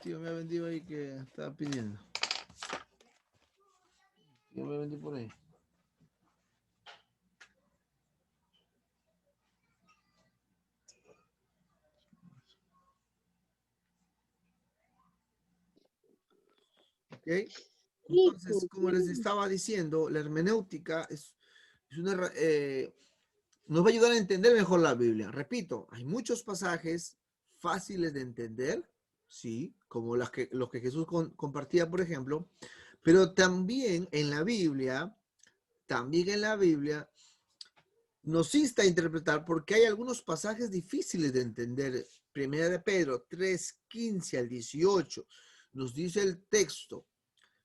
Tío, me ha vendido ahí que estaba pidiendo. Yo me vendí por ahí. ¿Ok? Entonces, como les estaba diciendo, la hermenéutica nos va a ayudar a entender mejor la Biblia. Repito, hay muchos pasajes fáciles de entender, sí, como los que Jesús compartía, por ejemplo, pero también en la Biblia, nos insta a interpretar porque hay algunos pasajes difíciles de entender. Primera de Pedro 3:15 al 18 nos dice el texto,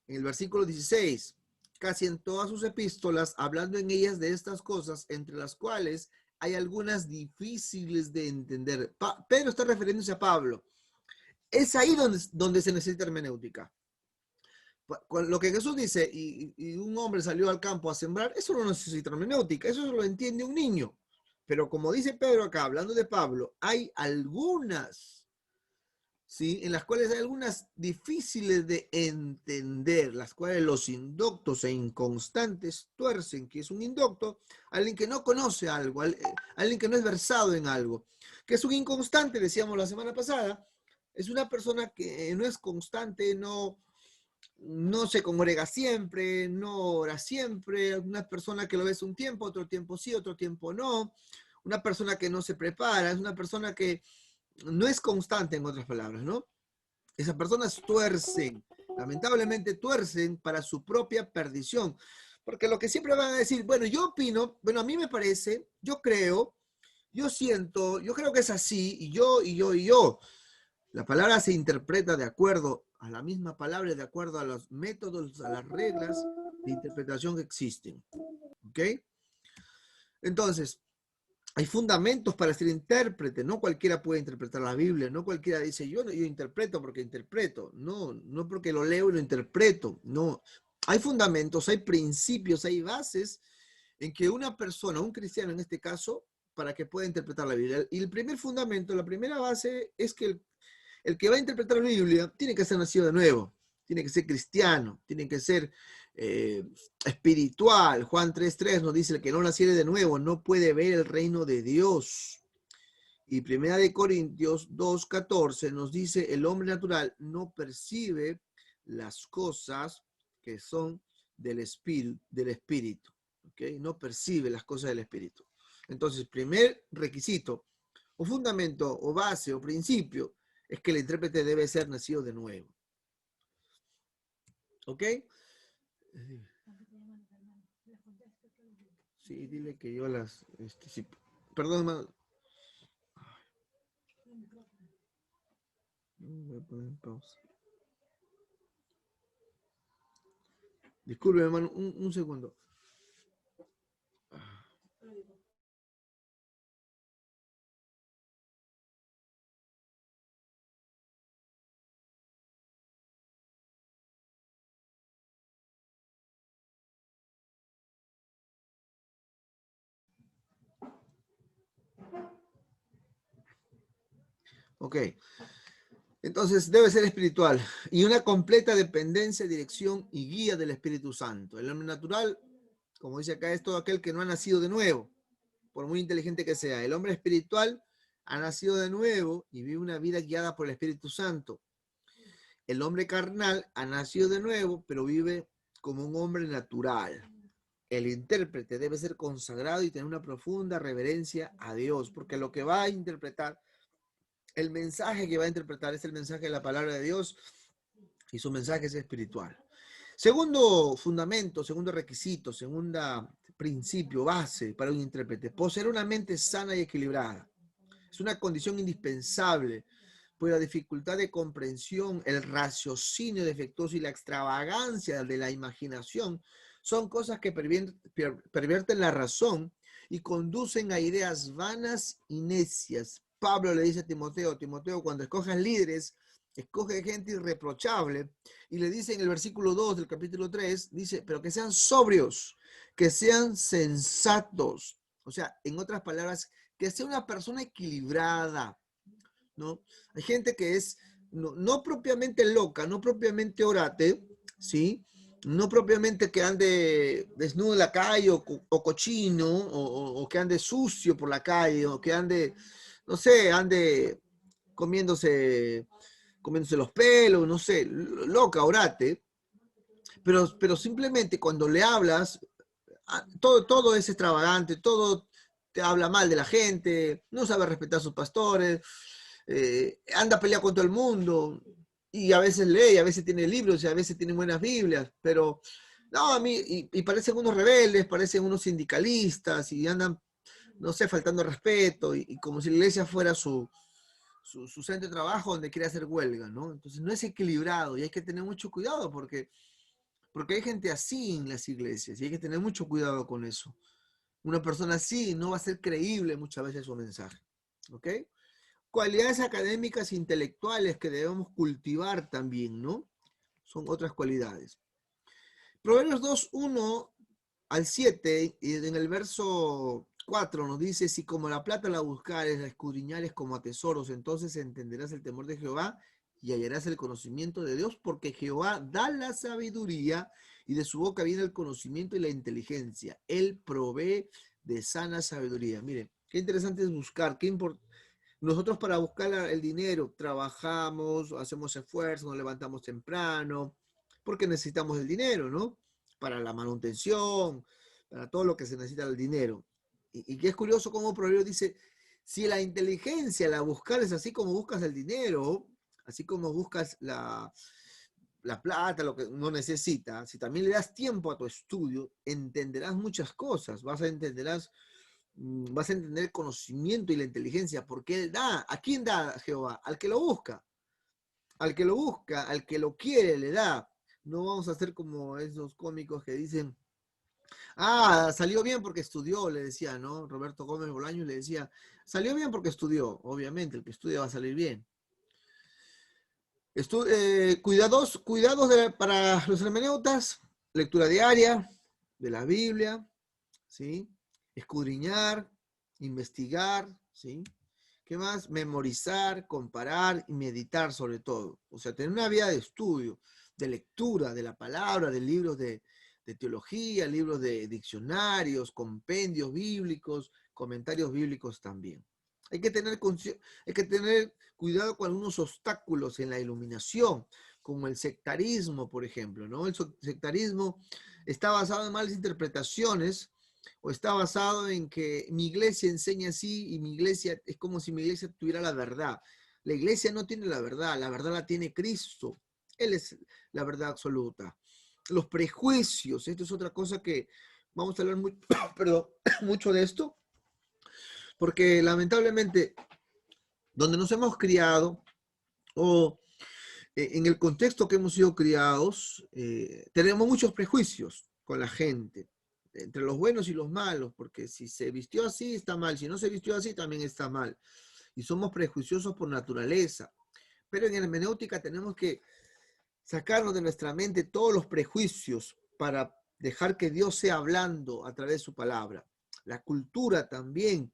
en el versículo 16, casi en todas sus epístolas, hablando en ellas de estas cosas, entre las cuales hay algunas difíciles de entender. Pedro está refiriéndose a Pablo. Es ahí donde se necesita hermenéutica. Lo que Jesús dice, y un hombre salió al campo a sembrar, eso no necesita hermenéutica, eso lo entiende un niño. Pero como dice Pedro acá, hablando de Pablo, hay algunas, ¿sí?, en las cuales hay algunas difíciles de entender, las cuales los indoctos e inconstantes tuercen. Que es un indocto? Alguien que no conoce algo, alguien que no es versado en algo. Que es un inconstante, decíamos la semana pasada, es una persona que no es constante, no se congrega siempre, no ora siempre, una persona que lo ves un tiempo, otro tiempo sí, otro tiempo no, una persona que no se prepara, es una persona que no es constante, en otras palabras, ¿no? Esas personas tuercen, lamentablemente tuercen para su propia perdición, porque lo que siempre van a decir, bueno, yo opino, bueno, a mí me parece, yo creo, yo siento, yo creo que es así, y yo. La palabra se interpreta de acuerdo a la misma palabra, de acuerdo a los métodos, a las reglas de interpretación que existen. ¿Ok? Entonces, hay fundamentos para ser intérprete. No cualquiera puede interpretar la Biblia. No cualquiera dice, yo interpreto porque interpreto. No, no porque lo leo y lo interpreto. No. Hay fundamentos, hay principios, hay bases en que una persona, un cristiano en este caso, para que pueda interpretar la Biblia. Y el primer fundamento, la primera base es que el que va a interpretar la Biblia tiene que ser nacido de nuevo, tiene que ser cristiano, tiene que ser espiritual. Juan 3:3 nos dice, el que no naciere de nuevo no puede ver el reino de Dios. Y Primera de Corintios 2:14 nos dice, el hombre natural no percibe las cosas que son del espíritu, ¿okay? No percibe las cosas del espíritu. Entonces, primer requisito, o fundamento, o base, o principio, es que el intérprete debe ser nacido de nuevo. ¿Ok? Sí, dile que yo las... sí. Perdón, hermano. Voy a poner en pausa. Disculpe, hermano, un segundo. Ok. Entonces debe ser espiritual y una completa dependencia, dirección y guía del Espíritu Santo. El hombre natural, como dice acá, es todo aquel que no ha nacido de nuevo, por muy inteligente que sea. El hombre espiritual ha nacido de nuevo y vive una vida guiada por el Espíritu Santo. El hombre carnal ha nacido de nuevo, pero vive como un hombre natural. El intérprete debe ser consagrado y tener una profunda reverencia a Dios, porque lo que va a interpretar, el mensaje que va a interpretar es el mensaje de la palabra de Dios y su mensaje es espiritual. Segundo fundamento, segundo requisito, segunda principio, base para un intérprete, poseer una mente sana y equilibrada. Es una condición indispensable, pues la dificultad de comprensión, el raciocinio defectuoso y la extravagancia de la imaginación son cosas que pervierten la razón y conducen a ideas vanas y necias. Pablo le dice a Timoteo, cuando escojas líderes, escoge gente irreprochable, y le dice en el versículo 2 del capítulo 3, dice, pero que sean sobrios, que sean sensatos. O sea, en otras palabras, que sea una persona equilibrada, ¿no? Hay gente que es no propiamente loca, no propiamente orate, ¿sí? No propiamente que ande desnudo en la calle o cochino, o que ande sucio por la calle, o que ande, no sé, ande comiéndose, comiéndose los pelos, no sé, loca, orate, pero simplemente cuando le hablas, todo es extravagante, todo te habla mal de la gente, no sabe respetar a sus pastores, anda a pelear con todo el mundo, y a veces lee, a veces tiene libros, y a veces tiene buenas Biblias, pero no, a mí, y parecen unos rebeldes, parecen unos sindicalistas, y andan, no sé, faltando respeto, y como si la iglesia fuera su centro de trabajo donde quiere hacer huelga, ¿no? Entonces no es equilibrado, y hay que tener mucho cuidado, porque hay gente así en las iglesias, y hay que tener mucho cuidado con eso. Una persona así no va a ser creíble muchas veces su mensaje. ¿Ok? Cualidades académicas e intelectuales que debemos cultivar también, ¿no? Son otras cualidades. Proverbios 2, 1 al 7, y en el verso 4 nos dice, si como la plata la buscares, la escudriñares como a tesoros, entonces entenderás el temor de Jehová y hallarás el conocimiento de Dios, porque Jehová da la sabiduría y de su boca viene el conocimiento y la inteligencia. Él provee de sana sabiduría. Miren, qué interesante es buscar, qué importante. Nosotros para buscar el dinero trabajamos, hacemos esfuerzos, nos levantamos temprano, porque necesitamos el dinero, ¿no? Para la manutención, para todo lo que se necesita el dinero. Y que es curioso cómo Proverbios dice, si la inteligencia la buscar es así como buscas el dinero, así como buscas la plata, lo que uno necesita, si también le das tiempo a tu estudio, entenderás muchas cosas, vas a entender el conocimiento y la inteligencia, porque Él da. ¿A quién da Jehová? Al que lo busca. Al que lo busca, al que lo quiere, le da. No vamos a hacer como esos cómicos que dicen, salió bien porque estudió, le decía, ¿no? Roberto Gómez Bolaño le decía, salió bien porque estudió. Obviamente, el que estudia va a salir bien. Cuidados para los hermeneutas, lectura diaria de la Biblia, ¿sí? Escudriñar, investigar, ¿sí? ¿Qué más? Memorizar, comparar y meditar sobre todo. O sea, tener una vida de estudio, de lectura de la palabra, de libros de teología, libros de diccionarios, compendios bíblicos, comentarios bíblicos también. Hay que tener cuidado con algunos obstáculos en la iluminación, como el sectarismo, por ejemplo, ¿no? El sectarismo está basado en malas interpretaciones o está basado en que mi iglesia enseña así y mi iglesia es como si mi iglesia tuviera la verdad. La iglesia no tiene la verdad la tiene Cristo. Él es la verdad absoluta. Los prejuicios, esto es otra cosa que vamos a hablar mucho, perdón, mucho de esto, porque lamentablemente donde nos hemos criado o en el contexto que hemos sido criados, tenemos muchos prejuicios con la gente, entre los buenos y los malos, porque si se vistió así está mal, si no se vistió así también está mal. Y somos prejuiciosos por naturaleza. Pero en hermenéutica tenemos que sacarnos de nuestra mente todos los prejuicios para dejar que Dios sea hablando a través de su palabra. La cultura también.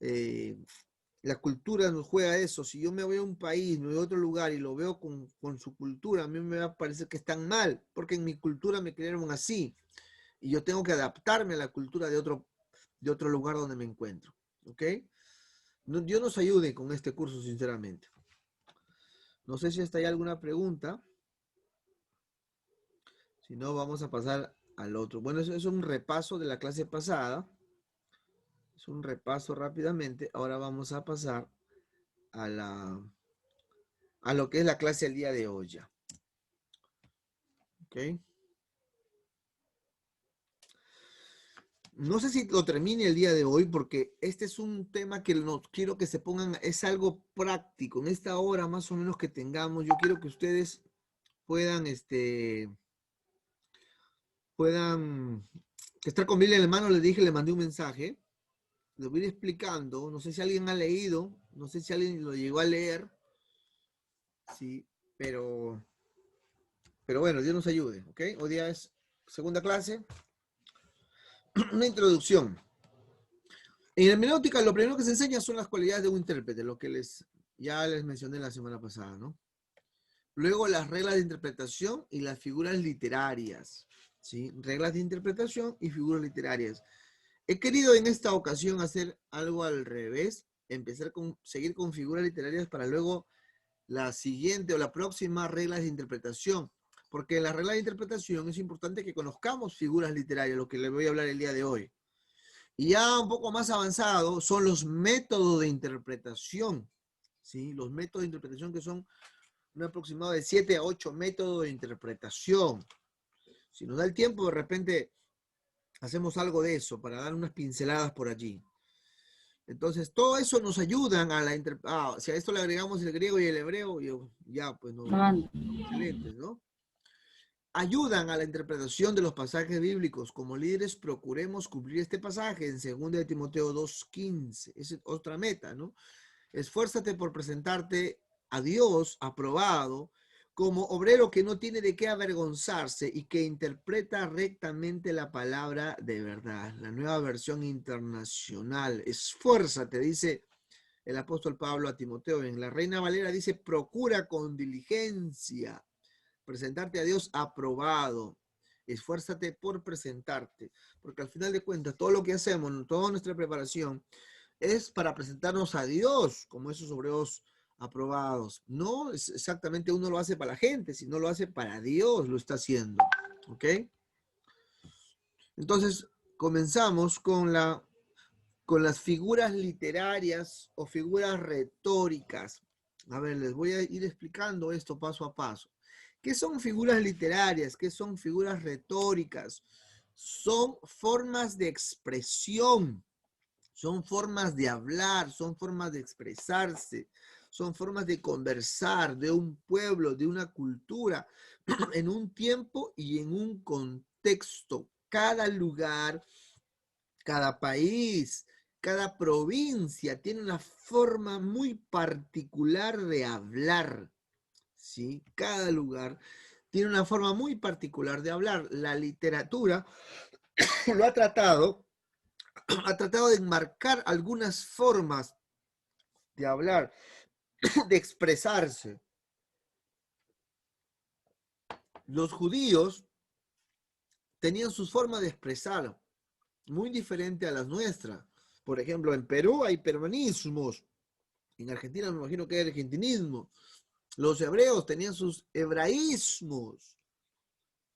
eh, la cultura nos juega eso. Si yo me voy a un país, me voy a otro lugar y lo veo con su cultura, a mí me va a parecer que están mal, porque en mi cultura me crearon así. Y yo tengo que adaptarme a la cultura de otro lugar donde me encuentro. ¿Ok? Dios nos ayude con este curso, sinceramente. No sé si hasta hay alguna pregunta. Si no, vamos a pasar al otro. Bueno, eso es un repaso de la clase pasada. Es un repaso rápidamente. Ahora vamos a pasar a lo que es la clase del día de hoy ya. ¿Ok? No sé si lo termine el día de hoy porque este es un tema que no quiero que se pongan, es algo práctico. En esta hora más o menos que tengamos, yo quiero que ustedes puedan, puedan estar con Biblia en la mano. Les dije, le mandé un mensaje, lo voy a ir explicando. No sé si alguien ha leído, no sé si alguien lo llegó a leer, sí, pero bueno, Dios nos ayude, ¿ok? Hoy día es segunda clase, una introducción. En hermenéutica, lo primero que se enseña son las cualidades de un intérprete, lo que ya les mencioné la semana pasada, ¿no? Luego las reglas de interpretación y las figuras literarias. ¿Sí? Reglas de interpretación y figuras literarias. He querido en esta ocasión hacer algo al revés, seguir con figuras literarias para luego la siguiente o la próxima reglas de interpretación. Porque en las reglas de interpretación es importante que conozcamos figuras literarias, lo que les voy a hablar el día de hoy. Y ya un poco más avanzado son los métodos de interpretación. ¿Sí? Los métodos de interpretación que son un aproximado de 7 a 8 métodos de interpretación. Si nos da el tiempo, de repente hacemos algo de eso para dar unas pinceladas por allí. Entonces, todo eso nos ayudan a la interpretación. Si a esto le agregamos el griego y el hebreo, ya, pues no, excelentes, ¿no? Ayudan a la interpretación de los pasajes bíblicos. Como líderes, procuremos cumplir este pasaje en 2 Timoteo 2:15. Es otra meta, ¿no? Esfuérzate por presentarte a Dios aprobado como obrero que no tiene de qué avergonzarse y que interpreta rectamente la palabra de verdad. La nueva versión internacional. Esfuérzate, dice el apóstol Pablo a Timoteo. En la Reina Valera dice, procura con diligencia presentarte a Dios aprobado. Esfuérzate por presentarte, porque al final de cuentas todo lo que hacemos, toda nuestra preparación es para presentarnos a Dios como esos obreros aprobados. No es exactamente uno lo hace para la gente, sino lo hace para Dios, lo está haciendo. ¿Ok? Entonces, comenzamos con las figuras literarias o figuras retóricas. A ver, les voy a ir explicando esto paso a paso. ¿Qué son figuras literarias? ¿Qué son figuras retóricas? Son formas de expresión, son formas de hablar, son formas de expresarse, son formas de conversar de un pueblo, de una cultura, en un tiempo y en un contexto. Cada lugar, cada país, cada provincia tiene una forma muy particular de hablar, ¿sí? Cada lugar tiene una forma muy particular de hablar. La literatura lo ha tratado de enmarcar algunas formas de hablar, de expresarse. Los judíos tenían sus formas de expresar muy diferente a las nuestras. Por ejemplo, en Perú hay peruanismos, en Argentina me imagino que hay argentinismo. Los hebreos tenían sus hebraísmos,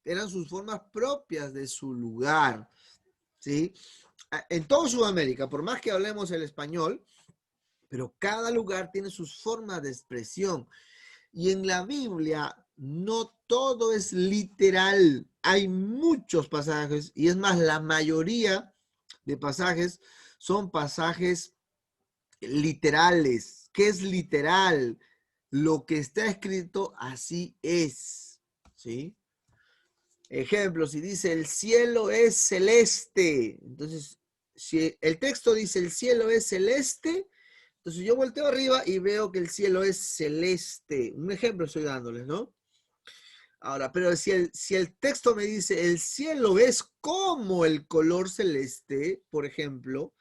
eran sus formas propias de su lugar, ¿sí? En toda Sudamérica, por más que hablemos el español, pero cada lugar tiene sus formas de expresión. Y en la Biblia no todo es literal. Hay muchos pasajes, y es más, la mayoría de pasajes son pasajes literales. ¿Qué es literal? Lo que está escrito así es. ¿Sí? Ejemplo, si dice el cielo es celeste, entonces si el texto dice el cielo es celeste, entonces yo volteo arriba y veo que el cielo es celeste. Un ejemplo estoy dándoles, ¿no? Ahora, pero si el texto me dice el cielo es como el color celeste, por ejemplo,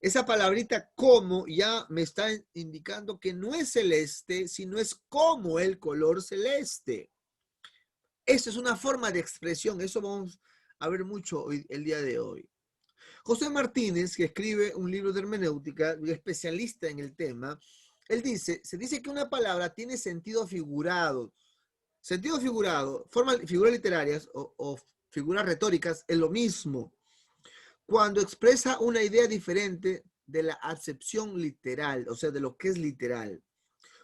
esa palabrita como ya me está indicando que no es celeste, sino es como el color celeste. Eso es una forma de expresión, eso vamos a ver mucho hoy, el día de hoy. José Martínez, que escribe un libro de hermenéutica, especialista en el tema, él dice, se dice que una palabra tiene sentido figurado. Sentido figurado, figuras literarias o figuras retóricas es lo mismo. Cuando expresa una idea diferente de la acepción literal, o sea, de lo que es literal.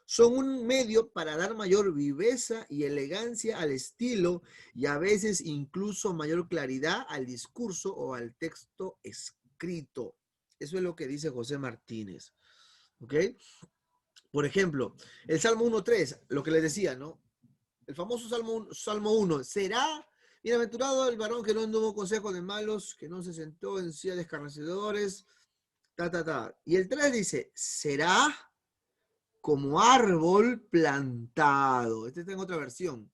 Son un medio para dar mayor viveza y elegancia al estilo y a veces incluso mayor claridad al discurso o al texto escrito. Eso es lo que dice José Martínez. ¿Ok? Por ejemplo, el Salmo 1.3, lo que les decía, ¿no? El famoso Salmo 1, ¿será bienaventurado el varón que no anduvo consejo de malos, que no se sentó en silla de escarnecedores, Y el 3 dice, será como árbol plantado. Este está en otra versión.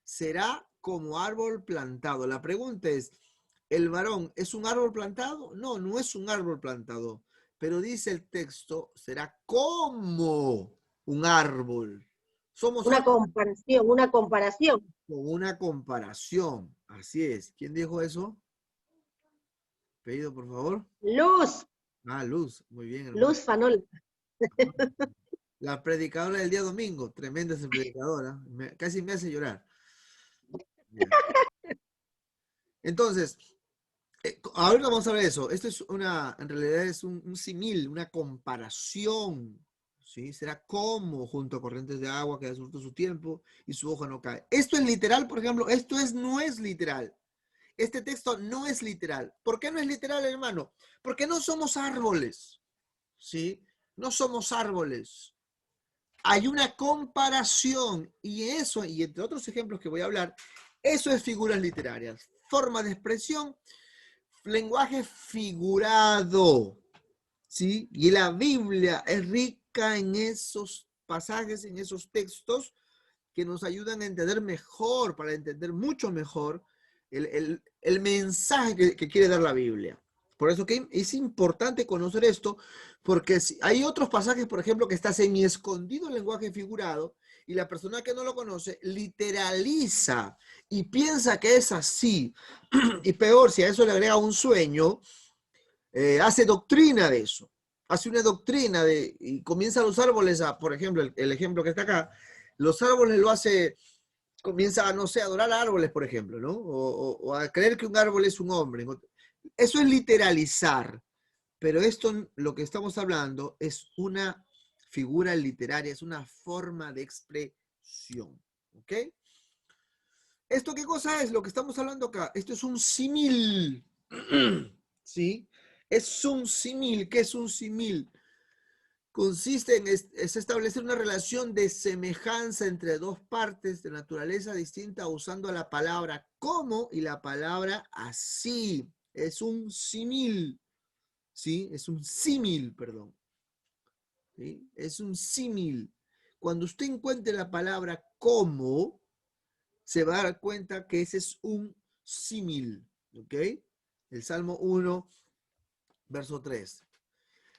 Será como árbol plantado. La pregunta es, ¿el varón es un árbol plantado? No, no es un árbol plantado. Pero dice el texto, será como un árbol. Somos Una árboles comparación, una comparación. con una comparación. Así es. ¿Quién dijo eso? Pedido, por favor. Luz, Ah, Luz. Muy bien, hermano. Luz Fanola. La predicadora del día domingo. Tremenda esa predicadora. Casi me hace llorar. Ya. Entonces, ahora vamos a ver eso. Esto es en realidad es un símil, una comparación. ¿Sí? Será como junto a corrientes de agua que da surto su tiempo y su hoja no cae. Esto es literal, por ejemplo, no es literal. Este texto no es literal. ¿Por qué no es literal, hermano? Porque no somos árboles. ¿Sí? No somos árboles. Hay una comparación y eso, y entre otros ejemplos que voy a hablar, eso es figuras literarias. Forma de expresión, lenguaje figurado, ¿sí? Y la Biblia es rica en esos pasajes, en esos textos que nos ayudan a entender mejor, para entender mucho mejor el mensaje que quiere dar la Biblia. Por eso que es importante conocer esto, porque hay otros pasajes, por ejemplo, que está semi escondido el lenguaje figurado, y la persona que no lo conoce literaliza y piensa que es así. Y peor, si a eso le agrega un sueño, hace doctrina de eso. Hace una doctrina y comienza los árboles por ejemplo, el ejemplo que está acá, los árboles comienza a, no sé, adorar árboles, por ejemplo, ¿no? O a creer que un árbol es un hombre. Eso es literalizar, pero esto, lo que estamos hablando, es una figura literaria, es una forma de expresión, ¿ok? ¿Esto qué cosa es lo que estamos hablando acá? Esto es un símil, ¿sí? Es un símil. ¿Qué es un símil? Consiste en establecer una relación de semejanza entre dos partes de naturaleza distinta usando la palabra como y la palabra así. Es un símil, ¿sí? Es un símil, perdón. ¿Sí? Es un símil. Cuando usted encuentre la palabra como, se va a dar cuenta que ese es un símil, ¿ok? El Salmo 1, verso 3.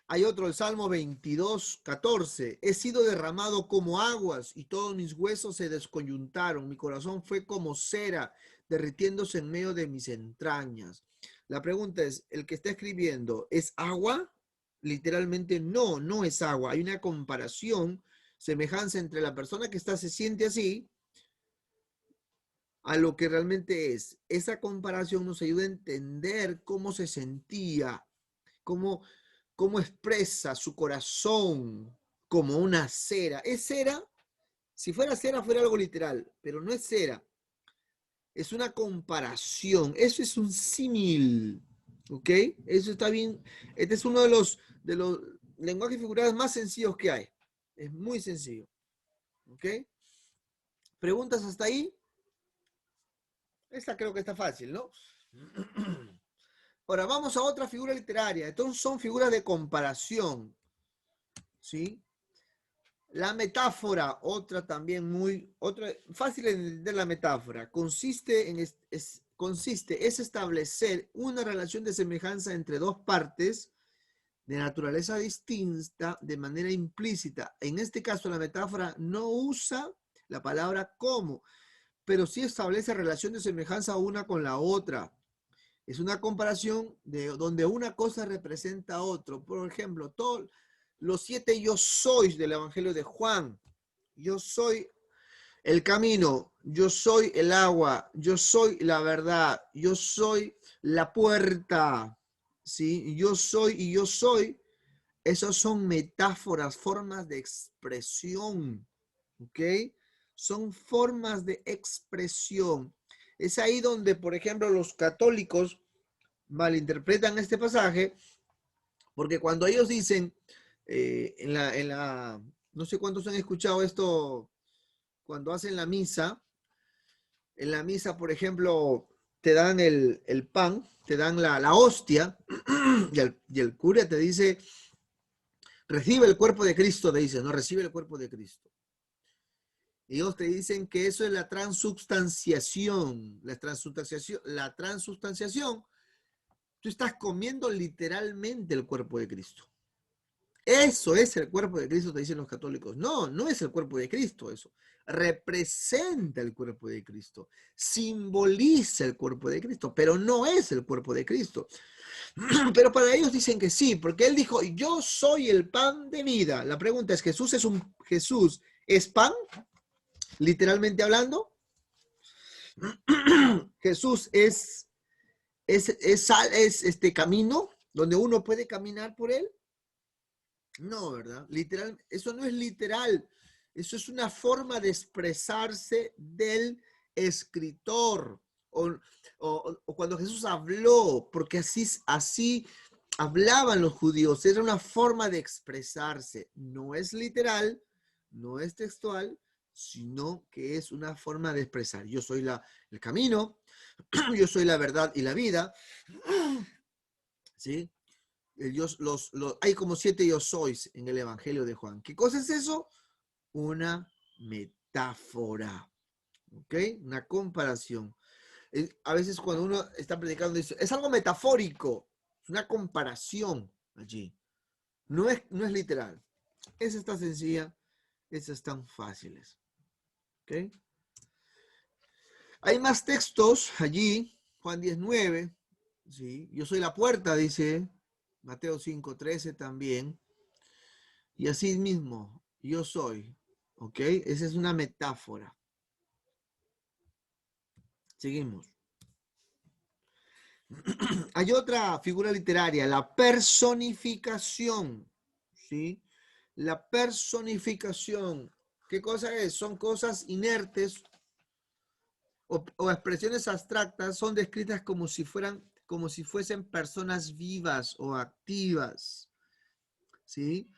Hay otro, el Salmo 22, 14. He sido derramado como aguas y todos mis huesos se descoyuntaron. Mi corazón fue como cera derritiéndose en medio de mis entrañas. La pregunta es, ¿el que está escribiendo es agua? Literalmente no, no es agua. Hay una comparación, semejanza entre la persona que se siente así a lo que realmente es. Esa comparación nos ayuda a entender cómo se sentía, cómo expresa su corazón como una cera. ¿Es cera? Si fuera cera, fuera algo literal, pero no es cera. Es una comparación. Eso es un símil. ¿Ok? Eso está bien. Este es uno de los lenguajes figurados más sencillos que hay. Es muy sencillo. ¿Ok? ¿Preguntas hasta ahí? Esta creo que está fácil, ¿no? Ahora vamos a otra figura literaria. Entonces son figuras de comparación. ¿Sí? La metáfora, otra también fácil de entender la metáfora, es establecer una relación de semejanza entre dos partes de naturaleza distinta de manera implícita. En este caso, la metáfora no usa la palabra como, pero sí establece relación de semejanza una con la otra. Es una comparación de donde una cosa representa a otro. Por ejemplo, todos los 7 yo sois del Evangelio de Juan. Yo soy el camino, yo soy el agua, yo soy la verdad, yo soy la puerta, ¿sí? Yo soy y yo soy. Esas son metáforas, formas de expresión, ¿ok? Son formas de expresión. Es ahí donde, por ejemplo, los católicos malinterpretan este pasaje, porque cuando ellos dicen, no sé cuántos han escuchado esto cuando hacen la misa, en la misa, por ejemplo, te dan el pan, te dan la hostia, y el cura te dice, recibe el cuerpo de Cristo, te dice, no, recibe el cuerpo de Cristo. Y ellos te dicen que eso es la transubstanciación. La transubstanciación, tú estás comiendo literalmente el cuerpo de Cristo. Eso es el cuerpo de Cristo, te dicen los católicos. No, no es el cuerpo de Cristo eso. Representa el cuerpo de Cristo. Simboliza el cuerpo de Cristo, pero no es el cuerpo de Cristo. Pero para ellos dicen que sí, porque él dijo, yo soy el pan de vida. La pregunta es, ¿Jesús es pan? Literalmente hablando. Jesús es este camino donde uno puede caminar por él. No, ¿verdad? Literal, eso no es literal. Eso es una forma de expresarse del escritor. O cuando Jesús habló, porque así hablaban los judíos. Era una forma de expresarse. No es literal, no es textual, sino que es una forma de expresar. Yo soy el camino, yo soy la verdad y la vida. ¿Sí? Hay como 7 yo sois en el Evangelio de Juan. ¿Qué cosa es eso? Una metáfora. ¿Ok? Una comparación. A veces cuando uno está predicando dice, es algo metafórico. Es una comparación allí. No es literal. Esa está sencilla. Esas están fáciles. ¿Ok? Hay más textos allí. Juan 19. ¿Sí? Yo soy la puerta, dice Mateo 5:13 también. Y así mismo, yo soy. ¿Ok? Esa es una metáfora. Seguimos. Hay otra figura literaria, la personificación. ¿Sí? La personificación. ¿Qué cosa es? Son cosas inertes o expresiones abstractas, son descritas como si fuesen personas vivas o activas. ¿Sí?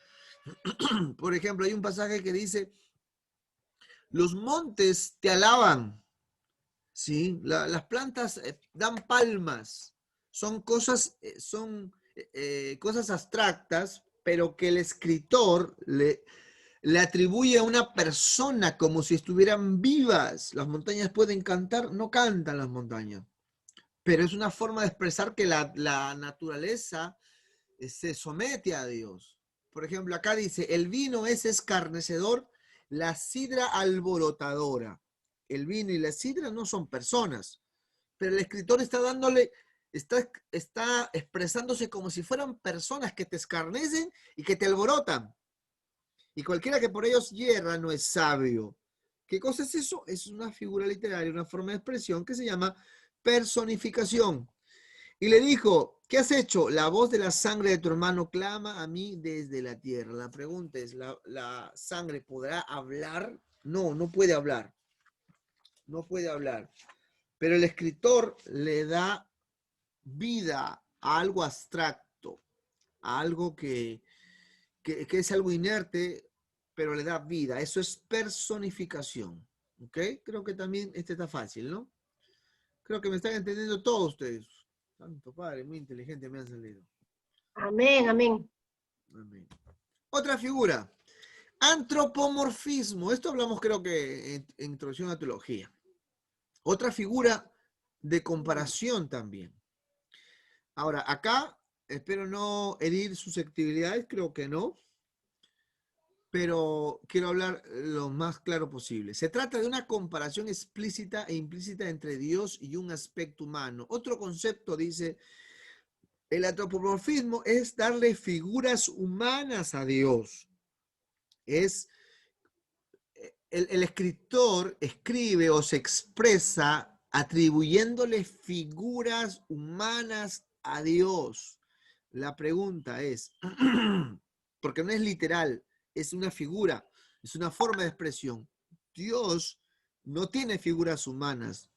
Por ejemplo, hay un pasaje que dice, los montes te alaban. ¿Sí? Las plantas dan palmas. Son cosas abstractas, pero que el escritor le atribuye a una persona como si estuvieran vivas. Las montañas pueden cantar, no cantan las montañas, pero es una forma de expresar que la naturaleza se somete a Dios. Por ejemplo, acá dice, el vino es escarnecedor, la sidra alborotadora. El vino y la sidra no son personas, pero el escritor está expresándose como si fueran personas que te escarnecen y que te alborotan. Y cualquiera que por ellos hierra no es sabio. ¿Qué cosa es eso? Es una figura literaria, una forma de expresión que se llama personificación. Y le dijo, ¿qué has hecho? La voz de la sangre de tu hermano clama a mí desde la tierra. La pregunta es, ¿la sangre podrá hablar? No, no puede hablar. No puede hablar. Pero el escritor le da vida a algo abstracto, a algo que es algo inerte, pero le da vida. Eso es personificación. ¿Ok? Creo que también este está fácil, ¿no? Creo que me están entendiendo todos ustedes. Santo Padre, muy inteligente me han salido. Amén, amén. Amén. Otra figura. Antropomorfismo. Esto hablamos creo que en introducción a teología. Otra figura de comparación también. Ahora, acá espero no herir susceptibilidades, creo que no, pero quiero hablar lo más claro posible. Se trata de una comparación explícita e implícita entre Dios y un aspecto humano. Otro concepto dice, el antropomorfismo es darle figuras humanas a Dios. Es el escritor escribe o se expresa atribuyéndole figuras humanas a Dios. La pregunta es, porque no es literal, es una figura, es una forma de expresión. Dios no tiene figuras humanas.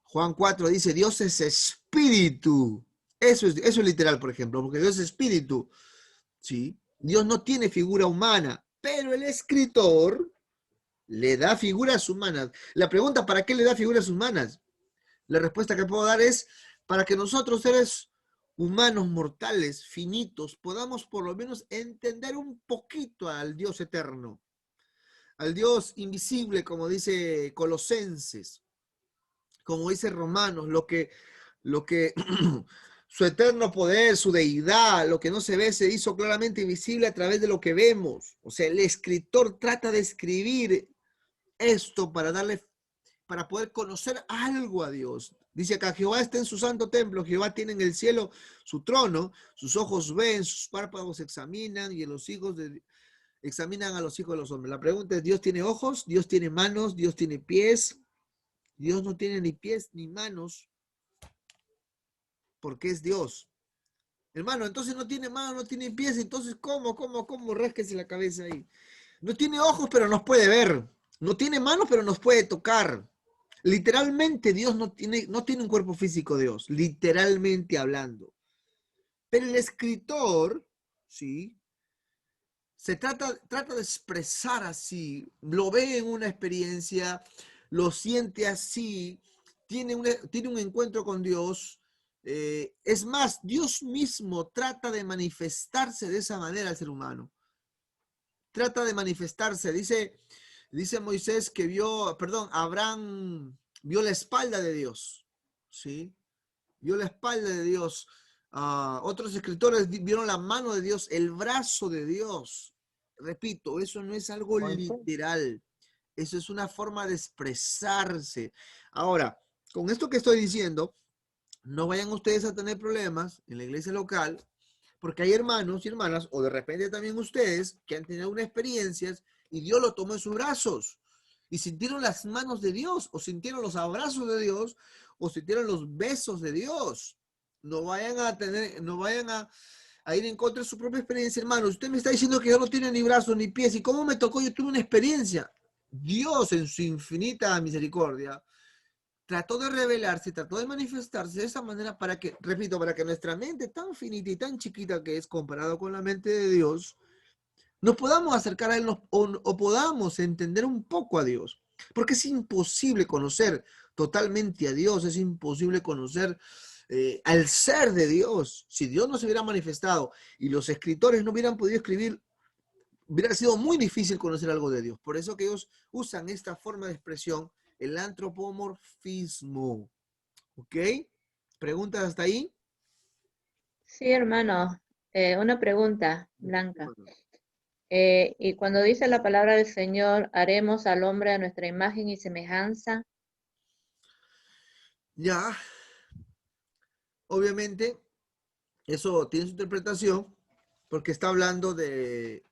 Juan 4 dice, Dios es espíritu. Eso es literal, por ejemplo, porque Dios es espíritu. ¿Sí? Dios no tiene figura humana, pero el escritor le da figuras humanas. La pregunta, ¿para qué le da figuras humanas? La respuesta que puedo dar es para que nosotros, seres humanos, mortales, finitos, podamos por lo menos entender un poquito al Dios eterno, al Dios invisible, como dice Colosenses, como dice Romanos, lo que Su eterno poder, su deidad, lo que no se ve se hizo claramente visible a través de lo que vemos. O sea, el escritor trata de escribir esto para poder conocer algo a Dios. Dice acá, Jehová está en su santo templo, Jehová tiene en el cielo su trono, sus ojos ven, sus párpados examinan y examinan a los hijos de los hombres. La pregunta es, ¿Dios tiene ojos? ¿Dios tiene manos? ¿Dios tiene pies? Dios no tiene ni pies ni manos porque es Dios. Hermano, entonces no tiene manos, no tiene pies, entonces ¿cómo? Rásquese la cabeza ahí. No tiene ojos, pero nos puede ver. No tiene manos, pero nos puede tocar. Literalmente Dios no tiene un cuerpo físico, Dios, literalmente hablando. Pero el escritor, ¿sí? Se trata de expresar así, lo ve en una experiencia, lo siente así, tiene un encuentro con Dios. Es más, Dios mismo trata de manifestarse de esa manera al ser humano. Trata de manifestarse. Dice Moisés que Abraham vio la espalda de Dios. ¿Sí? Vio la espalda de Dios. Otros escritores vieron la mano de Dios, el brazo de Dios. Repito, eso no es algo literal. Eso es una forma de expresarse. Ahora, con esto que estoy diciendo, no vayan ustedes a tener problemas en la iglesia local, porque hay hermanos y hermanas, o de repente también ustedes, que han tenido unas experiencias y Dios lo tomó en sus brazos. Y sintieron las manos de Dios, o sintieron los abrazos de Dios, o sintieron los besos de Dios. No vayan a ir en contra de su propia experiencia, hermano. Usted me está diciendo que yo no tiene ni brazos ni pies. ¿Y cómo me tocó? Yo tuve una experiencia. Dios, en su infinita misericordia, trató de revelarse, trató de manifestarse de esa manera para que, repito, para que nuestra mente tan finita y tan chiquita que es comparado con la mente de Dios, nos podamos acercar a Él o podamos entender un poco a Dios. Porque es imposible conocer totalmente a Dios, es imposible conocer al ser de Dios. Si Dios no se hubiera manifestado y los escritores no hubieran podido escribir, hubiera sido muy difícil conocer algo de Dios. Por eso que ellos usan esta forma de expresión, el antropomorfismo. ¿Ok? ¿Preguntas hasta ahí? Sí, hermano. Una pregunta, Blanca. Bueno, Y cuando dice la palabra del Señor, haremos al hombre a nuestra imagen y semejanza. ya, obviamente, eso tiene su interpretación porque está hablando del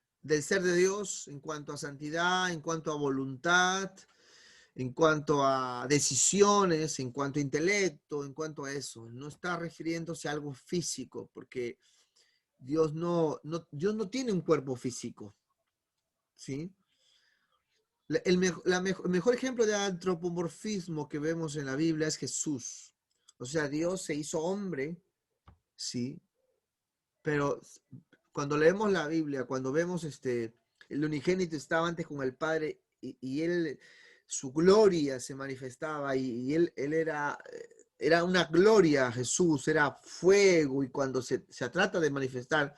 ser de Dios en cuanto a santidad, en cuanto a voluntad, en cuanto a decisiones, en cuanto a intelecto, en cuanto a eso. No está refiriéndose a algo físico porque Dios no tiene un cuerpo físico, ¿sí? El mejor ejemplo de antropomorfismo que vemos en la Biblia es Jesús. O sea, Dios se hizo hombre, sí, pero cuando leemos la Biblia, cuando vemos el unigénito estaba antes con el Padre y él, su gloria se manifestaba y él era una gloria, Jesús, era fuego y cuando se trata de manifestar,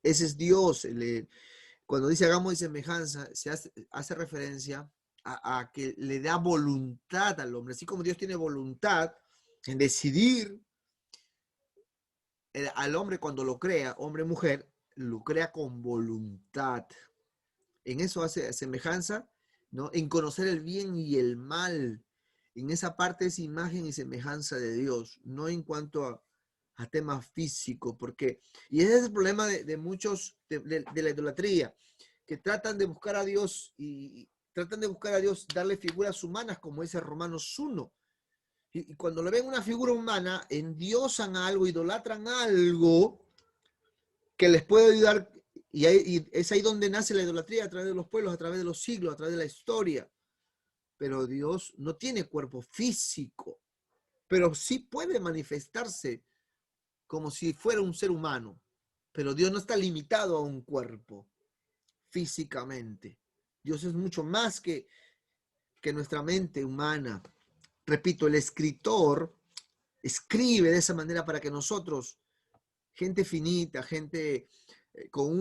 ese es Dios. Cuando dice hagamos de semejanza, se hace referencia a que le da voluntad al hombre, así como Dios tiene voluntad en decidir al hombre cuando lo crea, hombre mujer, lo crea con voluntad. En eso hace semejanza, ¿no? En conocer el bien y el mal. En esa parte es imagen y semejanza de Dios, no en cuanto a temas físicos, porque, y ese es el problema de muchos, de la idolatría, que tratan de buscar a Dios y tratan de buscar a Dios, darle figuras humanas, como dice Romanos 1. Y cuando le ven una figura humana, endiosan algo, idolatran algo que les puede ayudar. Y es ahí donde nace la idolatría, a través de los pueblos, a través de los siglos, a través de la historia. Pero Dios no tiene cuerpo físico, pero sí puede manifestarse como si fuera un ser humano. Pero Dios no está limitado a un cuerpo físicamente. Dios es mucho más que nuestra mente humana. Repito, el escritor escribe de esa manera para que nosotros, gente finita, gente con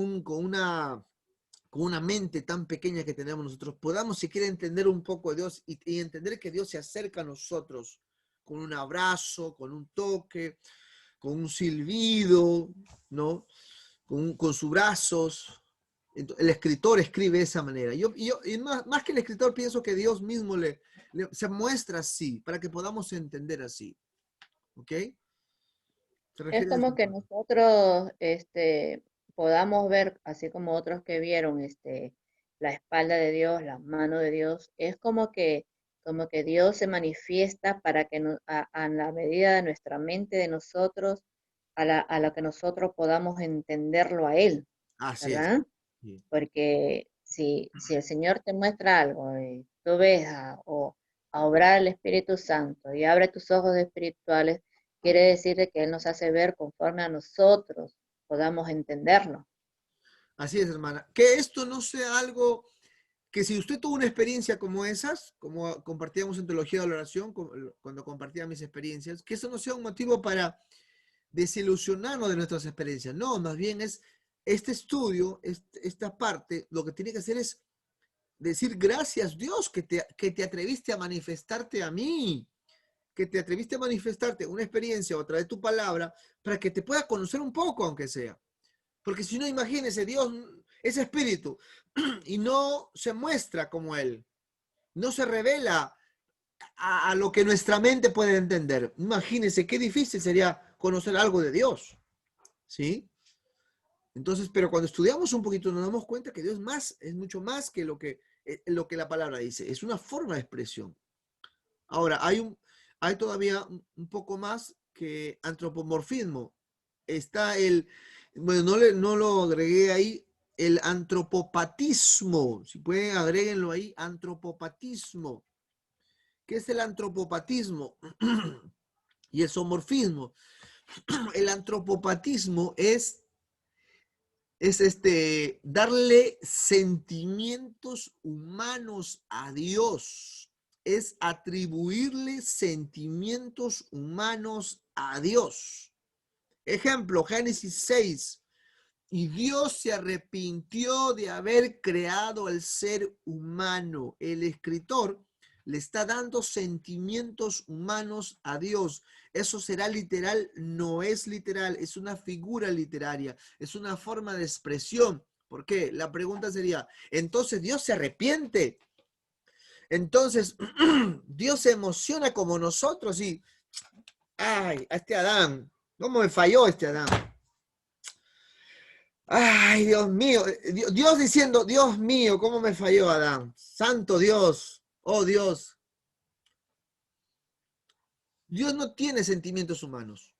una mente tan pequeña que tenemos nosotros, podamos siquiera entender un poco de Dios y entender que Dios se acerca a nosotros con un abrazo, con un toque, con un silbido, ¿no? Con sus brazos. El escritor escribe de esa manera. Y más que el escritor, pienso que Dios mismo se muestra así, para que podamos entender así. ¿Ok? Se Es refiere a como esa que parte. nosotros podamos ver, así como otros que vieron la espalda de Dios, las manos de Dios, es como que Dios se manifiesta para que a la medida de nuestra mente, de nosotros, a lo que nosotros podamos entenderlo a Él, Así es. ¿verdad? Sí. Porque si el Señor te muestra algo y tú ves a obrar el Espíritu Santo y abre tus ojos espirituales, quiere decir de que Él nos hace ver conforme a nosotros podamos entenderlo. Así es, hermana. Que esto no sea algo que si usted tuvo una experiencia como esas, como compartíamos en Teología de la Oración, cuando compartía mis experiencias, que eso no sea un motivo para desilusionarnos de nuestras experiencias. No, más bien es este estudio, esta parte, lo que tiene que hacer es decir gracias Dios que te atreviste a manifestarte a mí, que te atreviste a manifestarte una experiencia o a través de tu palabra para que te pueda conocer un poco, aunque sea. Porque si no, imagínese, Dios es espíritu y no se muestra como Él, no se revela a lo que nuestra mente puede entender. Imagínese qué difícil sería conocer algo de Dios, ¿sí? Entonces, pero cuando estudiamos un poquito nos damos cuenta que Dios es mucho más que lo que la palabra dice. Es una forma de expresión. Ahora, hay todavía un poco más que antropomorfismo. Está bueno, no lo agregué ahí, el antropopatismo. Si pueden, agréguenlo ahí, antropopatismo. ¿Qué es el antropopatismo? Y el zoomorfismo. El antropopatismo es darle sentimientos humanos a Dios. Es atribuirle sentimientos humanos a Dios. Ejemplo, Génesis 6. Y Dios se arrepintió de haber creado al ser humano. El escritor le está dando sentimientos humanos a Dios. Eso será literal, no es literal, es una figura literaria, es una forma de expresión. ¿Por qué? La pregunta sería, entonces Dios se arrepiente. Entonces Dios se emociona como nosotros y, ay, a este Adán, ¿cómo me falló este Adán? Ay, Dios mío, Dios diciendo, Dios mío, ¿cómo me falló Adán? Santo Dios, oh Dios. Dios no tiene sentimientos humanos,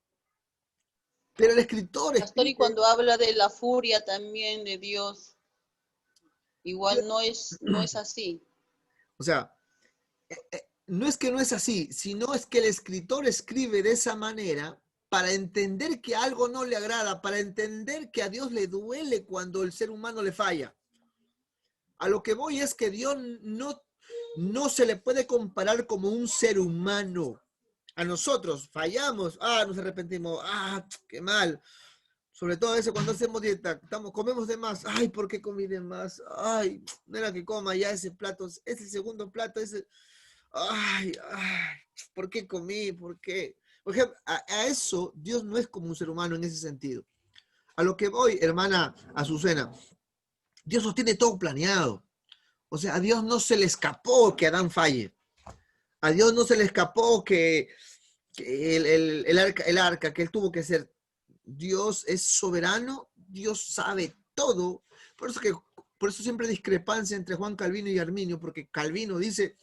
pero el escritor Pastor, y escribe, cuando habla de la furia también de Dios, Dios, igual no es así. o sea, no es que no es así, sino es que el escritor escribe de esa manera para entender que algo no le agrada, para entender que a Dios le duele cuando el ser humano le falla. A lo que voy es que Dios no se le puede comparar como un ser humano. A nosotros fallamos, nos arrepentimos, qué mal. Sobre todo eso cuando hacemos dieta, comemos de más, ay, ¿por qué comí de más? Ay, no era que coma ya ese plato, ese segundo plato, ay, ¿por qué comí? ¿Por qué? Por ejemplo, a eso Dios no es como un ser humano en ese sentido. A lo que voy, hermana Azucena, Dios lo tiene todo planeado. O sea, a Dios no se le escapó que Adán falle. A Dios no se le escapó que el arca que él tuvo que hacer. Dios es soberano, Dios sabe todo. Por eso siempre hay discrepancia entre Juan Calvino y Arminio, porque Calvino dice,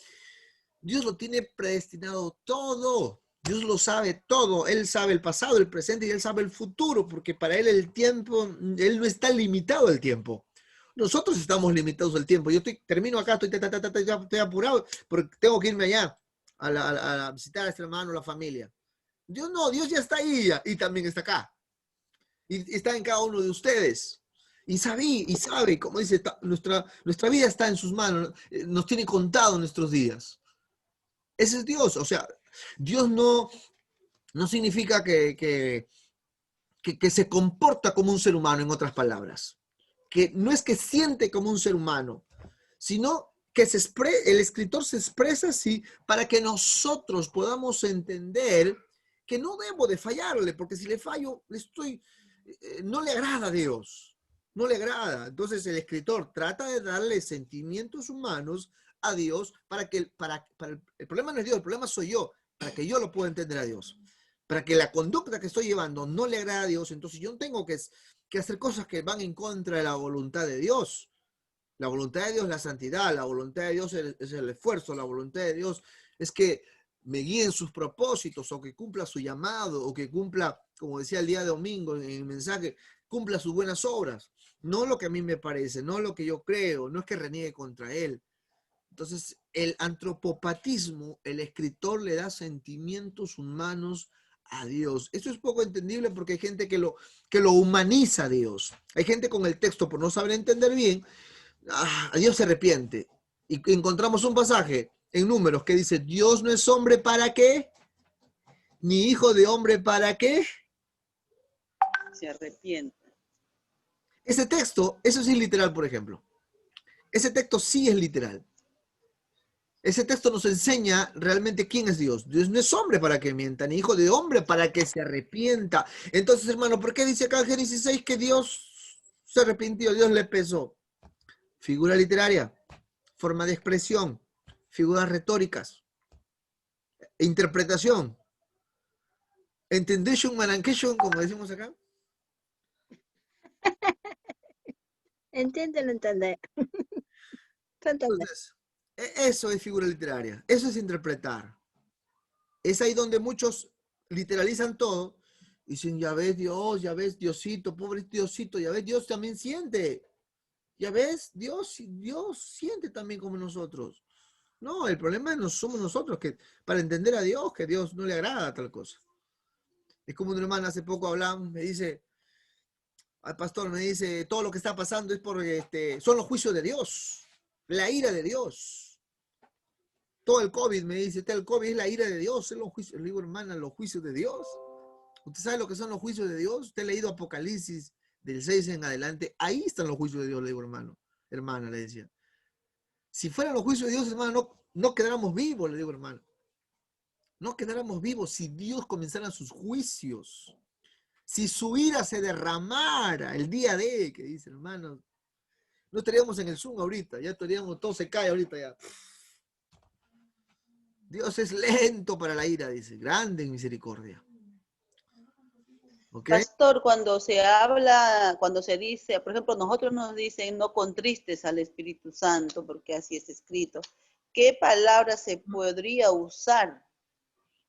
Dios lo tiene predestinado todo. Dios lo sabe todo. Él sabe el pasado, el presente y él sabe el futuro, porque para él el tiempo, él no está limitado al tiempo. Nosotros estamos limitados al tiempo. Yo termino acá, estoy apurado porque tengo que irme allá a visitar a este hermano, a la familia. Dios no, Dios ya está ahí y también está acá. Y está en cada uno de ustedes. Y sabe, como dice, nuestra vida está en sus manos, nos tiene contado nuestros días. Ese es Dios. O sea, Dios no significa que se comporta como un ser humano, en otras palabras. Que no es que siente como un ser humano, sino que el escritor se expresa así para que nosotros podamos entender que no debo de fallarle, porque si le fallo, no le agrada a Dios, no le agrada. Entonces el escritor trata de darle sentimientos humanos a Dios el problema no es Dios, el problema soy yo, para que yo lo pueda entender a Dios. Para que la conducta que estoy llevando no le agrada a Dios, entonces yo tengo que hacer cosas que van en contra de la voluntad de Dios. La voluntad de Dios es la santidad, la voluntad de Dios es el esfuerzo, la voluntad de Dios es que me guíen sus propósitos, o que cumpla su llamado, o que cumpla, como decía el día de domingo en el mensaje, cumpla sus buenas obras. No lo que a mí me parece, no lo que yo creo, no es que reniegue contra él. Entonces, el antropopatismo, el escritor le da sentimientos humanos a Dios. Esto es poco entendible porque hay gente que lo humaniza a Dios. Hay gente con el texto, por no saber entender bien, a Dios se arrepiente. Y encontramos un pasaje en Números que dice, Dios no es hombre para qué, ni hijo de hombre para qué. Se arrepiente. Ese texto, eso sí es literal, por ejemplo. Ese texto sí es literal. Ese texto nos enseña realmente quién es Dios. Dios no es hombre para que mienta, ni hijo de hombre para que se arrepienta. Entonces, hermano, ¿por qué dice acá en Génesis 6 que Dios se arrepintió, Dios le pesó? Figura literaria, forma de expresión, figuras retóricas, interpretación, entendation, manancation, como decimos acá. Entiéndelo, entender. Entonces, eso es figura literaria, eso es interpretar. Es ahí donde muchos literalizan todo y dicen, ya ves Dios, ya ves Diosito, pobre Diosito, ya ves Dios también siente. Ya ves, Dios siente también como nosotros. No, el problema no somos nosotros, que para entender a Dios, que a Dios no le agrada tal cosa. Es como una hermana hace poco hablamos, me dice, al pastor me dice, todo lo que está pasando es porque son los juicios de Dios, la ira de Dios. Todo el COVID, me dice, el COVID es la ira de Dios, es los juicios. Le digo, hermana, los juicios de Dios. ¿Usted sabe lo que son los juicios de Dios? ¿Usted ha leído Apocalipsis del 6 en adelante? Ahí están los juicios de Dios, le digo, hermana, le decía. Si fueran los juicios de Dios, hermano, no quedáramos vivos, le digo, hermano. No quedáramos vivos si Dios comenzara sus juicios. Si su ira se derramara el día de, que dice, hermano, no estaríamos en el Zoom ahorita, ya estaríamos, todo se cae ahorita ya. Dios es lento para la ira, dice, grande en misericordia. ¿Okay? Pastor, cuando se habla, cuando se dice, por ejemplo, nosotros nos dicen no contristes al Espíritu Santo, porque así es escrito. ¿Qué palabra se podría usar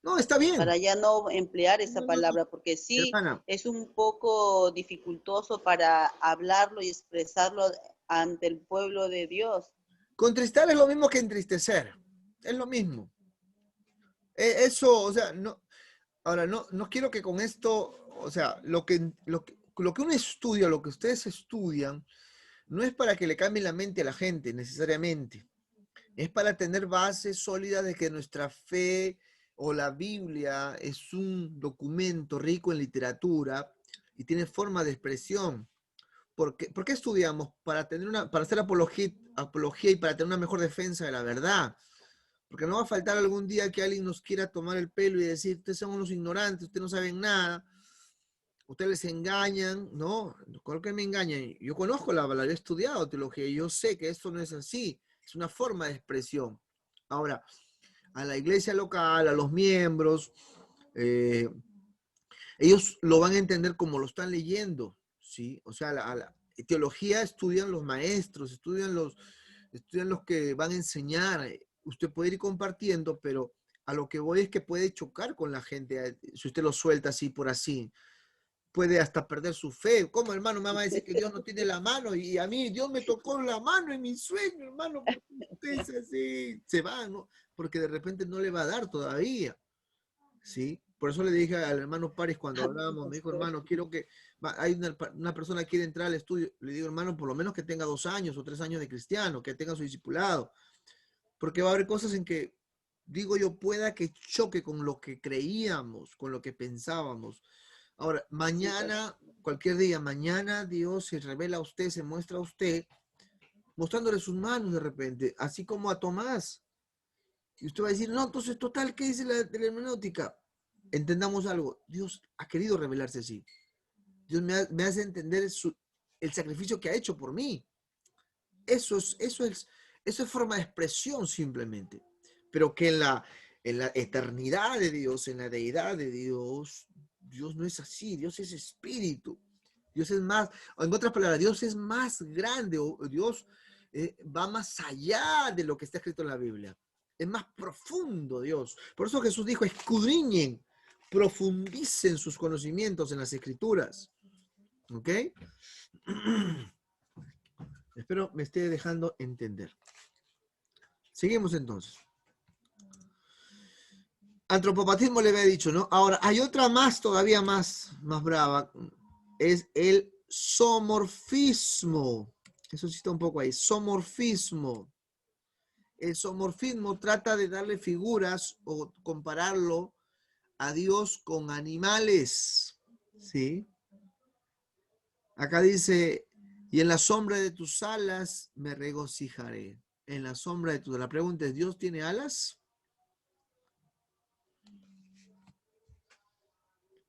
No, está bien. para ya no emplear esa palabra? Porque sí, hermana, es un poco dificultoso para hablarlo y expresarlo ante el pueblo de Dios. contristar es lo mismo que entristecer. Es lo mismo. Eso, o sea, no. Ahora, no quiero que con esto, o sea, lo que uno estudia, lo que ustedes estudian, no es para que le cambie la mente a la gente necesariamente. Es para tener bases sólidas de que nuestra fe o la Biblia es un documento rico en literatura y tiene forma de expresión. ¿Por qué estudiamos? Para hacer apología y para tener una mejor defensa de la verdad. Porque no va a faltar algún día que alguien nos quiera tomar el pelo y decir, ustedes son unos ignorantes, ustedes no saben nada, ustedes les engañan, ¿no? ¿Cuál que me engañan? Yo conozco la palabra, he estudiado teología y yo sé que esto no es así, es una forma de expresión. Ahora, a la iglesia local, a los miembros, ellos lo van a entender como lo están leyendo, ¿sí? O sea, la teología estudian los maestros, estudian los que van a enseñar. Usted puede ir compartiendo, pero a lo que voy es que puede chocar con la gente si usted lo suelta así por así. Puede hasta perder su fe. ¿Cómo, hermano, me va a decir que Dios no tiene la mano? Y a mí Dios me tocó la mano en mi sueño, hermano. Usted dice así, se va, ¿no? Porque de repente no le va a dar todavía, ¿sí? Por eso le dije al hermano Paris cuando hablábamos, me dijo, hermano, quiero que, hay una persona que quiere entrar al estudio, le digo, hermano, por lo menos que tenga 2 años o 3 años de cristiano, que tenga su discipulado, porque va a haber cosas en que, digo yo, pueda que choque con lo que creíamos, con lo que pensábamos. Ahora, mañana, cualquier día, mañana Dios se revela a usted, se muestra a usted, mostrándole sus manos de repente, así como a Tomás. Y usted va a decir, no, entonces, total, ¿qué dice la hermenéutica? entendamos algo. Dios ha querido revelarse así. Dios me hace entender el sacrificio que ha hecho por mí. Eso es forma de expresión simplemente. Pero que en la eternidad de Dios, en la deidad de Dios, Dios no es así. Dios es espíritu. Dios es más, o en otras palabras, Dios es más grande. O Dios va más allá de lo que está escrito en la Biblia. Es más profundo Dios. Por eso Jesús dijo, escudriñen, profundicen sus conocimientos en las Escrituras. ¿Ok? Espero me esté dejando entender. Seguimos entonces. Antropopatismo le había dicho, ¿no? Ahora, hay otra más, todavía más brava. Es el zoomorfismo. Eso sí está un poco ahí. Zoomorfismo. El zoomorfismo trata de darle figuras o compararlo a Dios con animales. ¿Sí? Acá dice, y en la sombra de tus alas me regocijaré. En la sombra de tus alas. La pregunta es, ¿Dios tiene alas?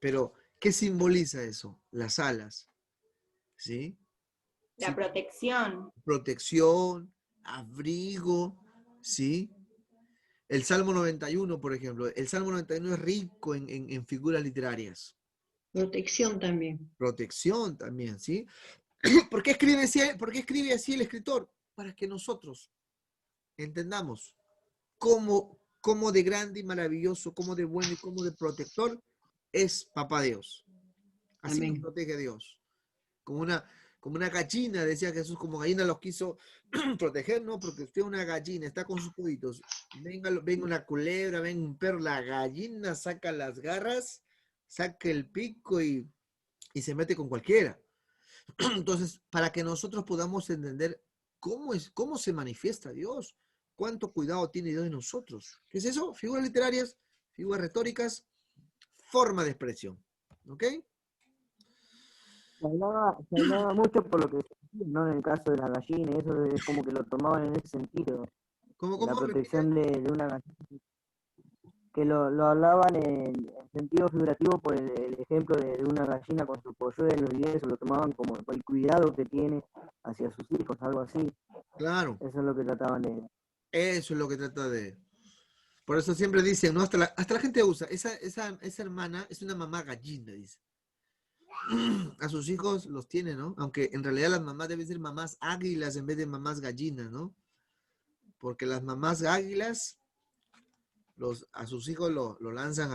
Pero, ¿qué simboliza eso? Las alas. ¿Sí? La ¿Sí? protección. Protección, abrigo, ¿sí? El Salmo 91, por ejemplo. El Salmo 91 es rico en figuras literarias. Protección también. Protección también, ¿sí? ¿Por qué escribe así el escritor? Para que nosotros entendamos cómo de grande y maravilloso, cómo de bueno y cómo de protector es Papá Dios. Así nos Amén. protege Dios. Como una gallina, decía Jesús, como gallina los quiso proteger, ¿no? Porque usted es una gallina, está con sus pollitos. Venga una culebra, venga un perro, la gallina saca las garras, saca el pico y se mete con cualquiera. Entonces, para que nosotros podamos entender cómo se manifiesta Dios, cuánto cuidado tiene Dios de nosotros. ¿Qué es eso? Figuras literarias, figuras retóricas, forma de expresión. ¿Ok? Se hablaba mucho por lo que decía, ¿no? En el caso de la gallina, eso es como que lo tomaban en ese sentido, ¿Cómo, la cómo? protección de una gallina, que lo hablaban en sentido figurativo por el ejemplo de una gallina con sus polluelos y eso, lo tomaban como el cuidado que tiene hacia sus hijos, algo así. Claro, Eso es lo que trataban de... eso es lo que trata de... Por eso siempre dicen, ¿no? Hasta la gente usa, esa hermana es una mamá gallina, dice. A sus hijos los tiene, ¿no? Aunque en realidad las mamás deben ser mamás águilas en vez de mamás gallinas, ¿no? Porque las mamás águilas a sus hijos lo lanzan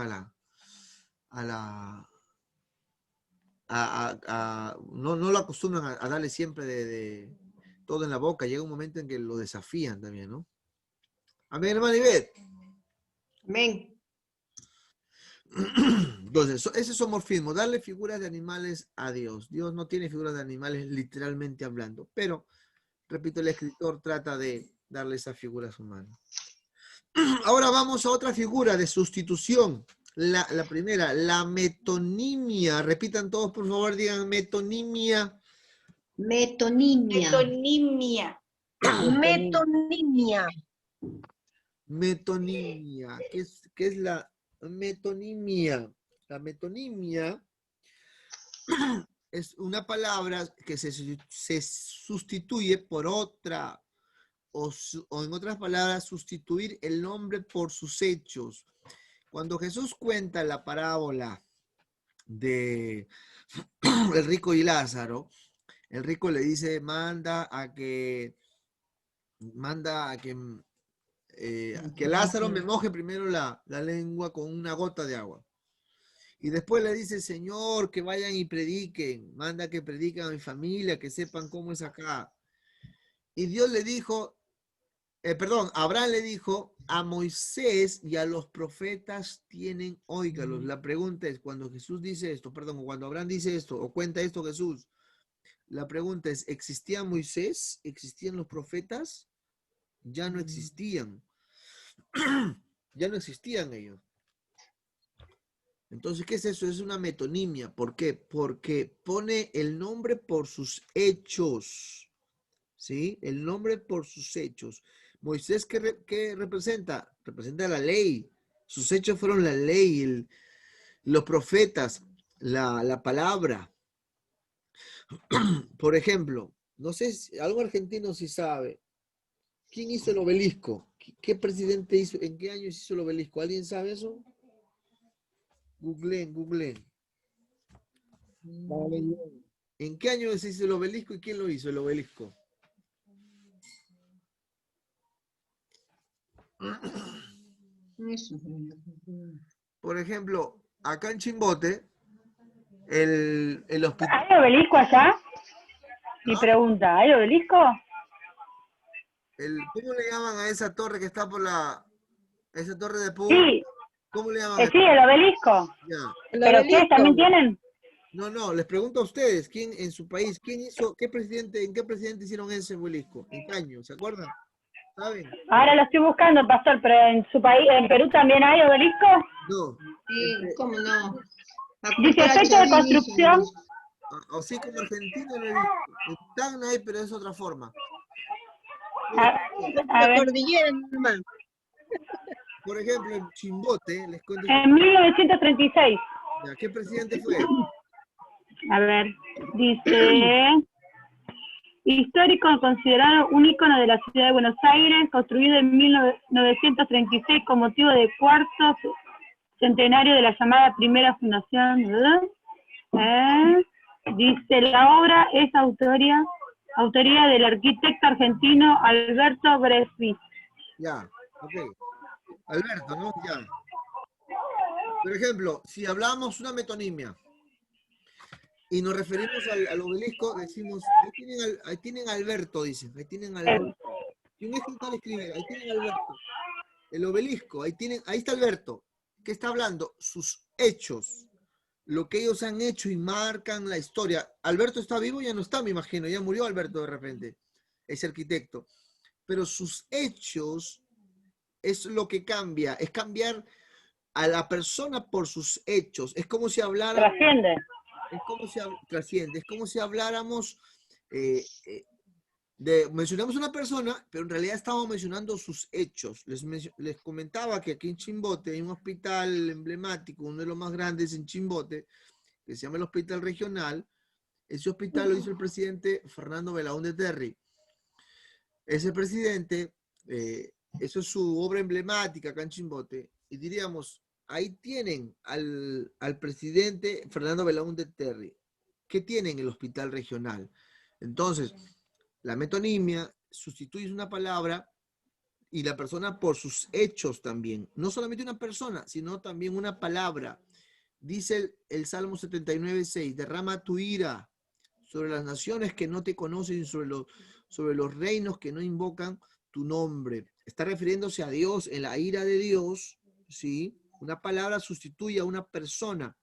no lo acostumbran a darle siempre de todo en la boca. Llega un momento en que lo desafían también, ¿no? Amén, hermano Ivette. Amén. Entonces, ese es zoomorfismo, darle figuras de animales a Dios. Dios no tiene figuras de animales literalmente hablando, pero, repito, el escritor trata de darle esas figuras humanas. Ahora vamos a otra figura de sustitución. La primera, la metonimia. Repitan todos, por favor, digan metonimia. Metonimia. Metonimia. Metonimia. Metonimia. ¿Qué es la metonimia? La metonimia es una palabra que se sustituye por otra, o en otras palabras, sustituir el nombre por sus hechos. Cuando Jesús cuenta la parábola de el rico y Lázaro, el rico le dice, manda a que Lázaro me moje primero la lengua con una gota de agua. Y después le dice, Señor, que vayan y prediquen, manda que prediquen a mi familia, que sepan cómo es acá. Y Dios le dijo, Abraham le dijo, a Moisés y a los profetas tienen, óigalos. La pregunta es, cuando Jesús dice esto, cuando Abraham dice esto, o cuenta esto Jesús, la pregunta es, ¿existía Moisés? ¿Existían los profetas? Ya no existían. Ya no existían ellos. Entonces, ¿qué es eso? Es una metonimia. ¿Por qué? Porque pone el nombre por sus hechos. ¿Sí? El nombre por sus hechos. Moisés, ¿qué representa? Representa la ley. Sus hechos fueron la ley, los profetas, la palabra. Por ejemplo, no sé si algún argentino sí sabe. ¿Quién hizo el obelisco? ¿Qué presidente hizo? ¿En qué año se hizo el obelisco? ¿Alguien sabe eso? Googleen. ¿En qué año se hizo el obelisco y quién lo hizo el obelisco? Eso. Por ejemplo, acá en Chimbote, el hospital. ¿Hay obelisco allá? Mi pregunta, ¿hay obelisco? ¿Cómo le llaman a esa torre que está por esa torre de Pú? Sí, ¿Cómo le llaman? sí, el obelisco. Ya. ¿Pero ustedes también tienen? No, les pregunto a ustedes, ¿quién en su país, en qué presidente hicieron ese obelisco? ¿En qué año? ¿Se acuerdan? ¿Saben? Ahora lo estoy buscando, pastor, pero en su país, ¿en Perú también hay obelisco? No. Sí, ¿cómo no? Dice efecto de construcción. Así como Argentina no he visto. En Tacna hay, pero es otra forma. A ver, Por ejemplo, en Chimbote, les cuento. en 1936. Ya, ¿qué presidente fue? A ver, dice, histórico considerado un ícono de la ciudad de Buenos Aires, construido en 1936 con motivo del cuarto centenario de la llamada primera fundación. Dice, la obra es autoría del arquitecto argentino Alberto Bresci. Ya, ok. Alberto, ¿no? Ya. Por ejemplo, si hablamos una metonimia y nos referimos al obelisco, decimos, ahí tienen Alberto, dicen, ahí tienen Alberto. Y un escritor escribe, ahí tienen Alberto. El obelisco, ahí está Alberto. ¿Qué está hablando? Sus hechos, lo que ellos han hecho y marcan la historia. Alberto está vivo, ya no está, me imagino, ya murió Alberto de repente, ese arquitecto. Pero sus hechos es lo que cambia, es cambiar a la persona por sus hechos. Es como si habláramos. Trasciende. Trasciende. Es como si habláramos mencionamos una persona, pero en realidad estamos mencionando sus hechos. Les comentaba que aquí en Chimbote hay un hospital emblemático, uno de los más grandes en Chimbote, que se llama el Hospital Regional. Ese hospital lo hizo el presidente Fernando Belaúnde Terry. Ese presidente, eso es su obra emblemática acá en Chimbote, y diríamos, ahí tienen al presidente Fernando Belaúnde Terry. ¿Qué tienen el Hospital Regional? Entonces, la metonimia sustituye una palabra y la persona por sus hechos también. No solamente una persona, sino también una palabra. Dice el Salmo 79:6, derrama tu ira sobre las naciones que no te conocen, sobre los reinos que no invocan tu nombre. Está refiriéndose a Dios, en la ira de Dios, ¿sí? Una palabra sustituye a una persona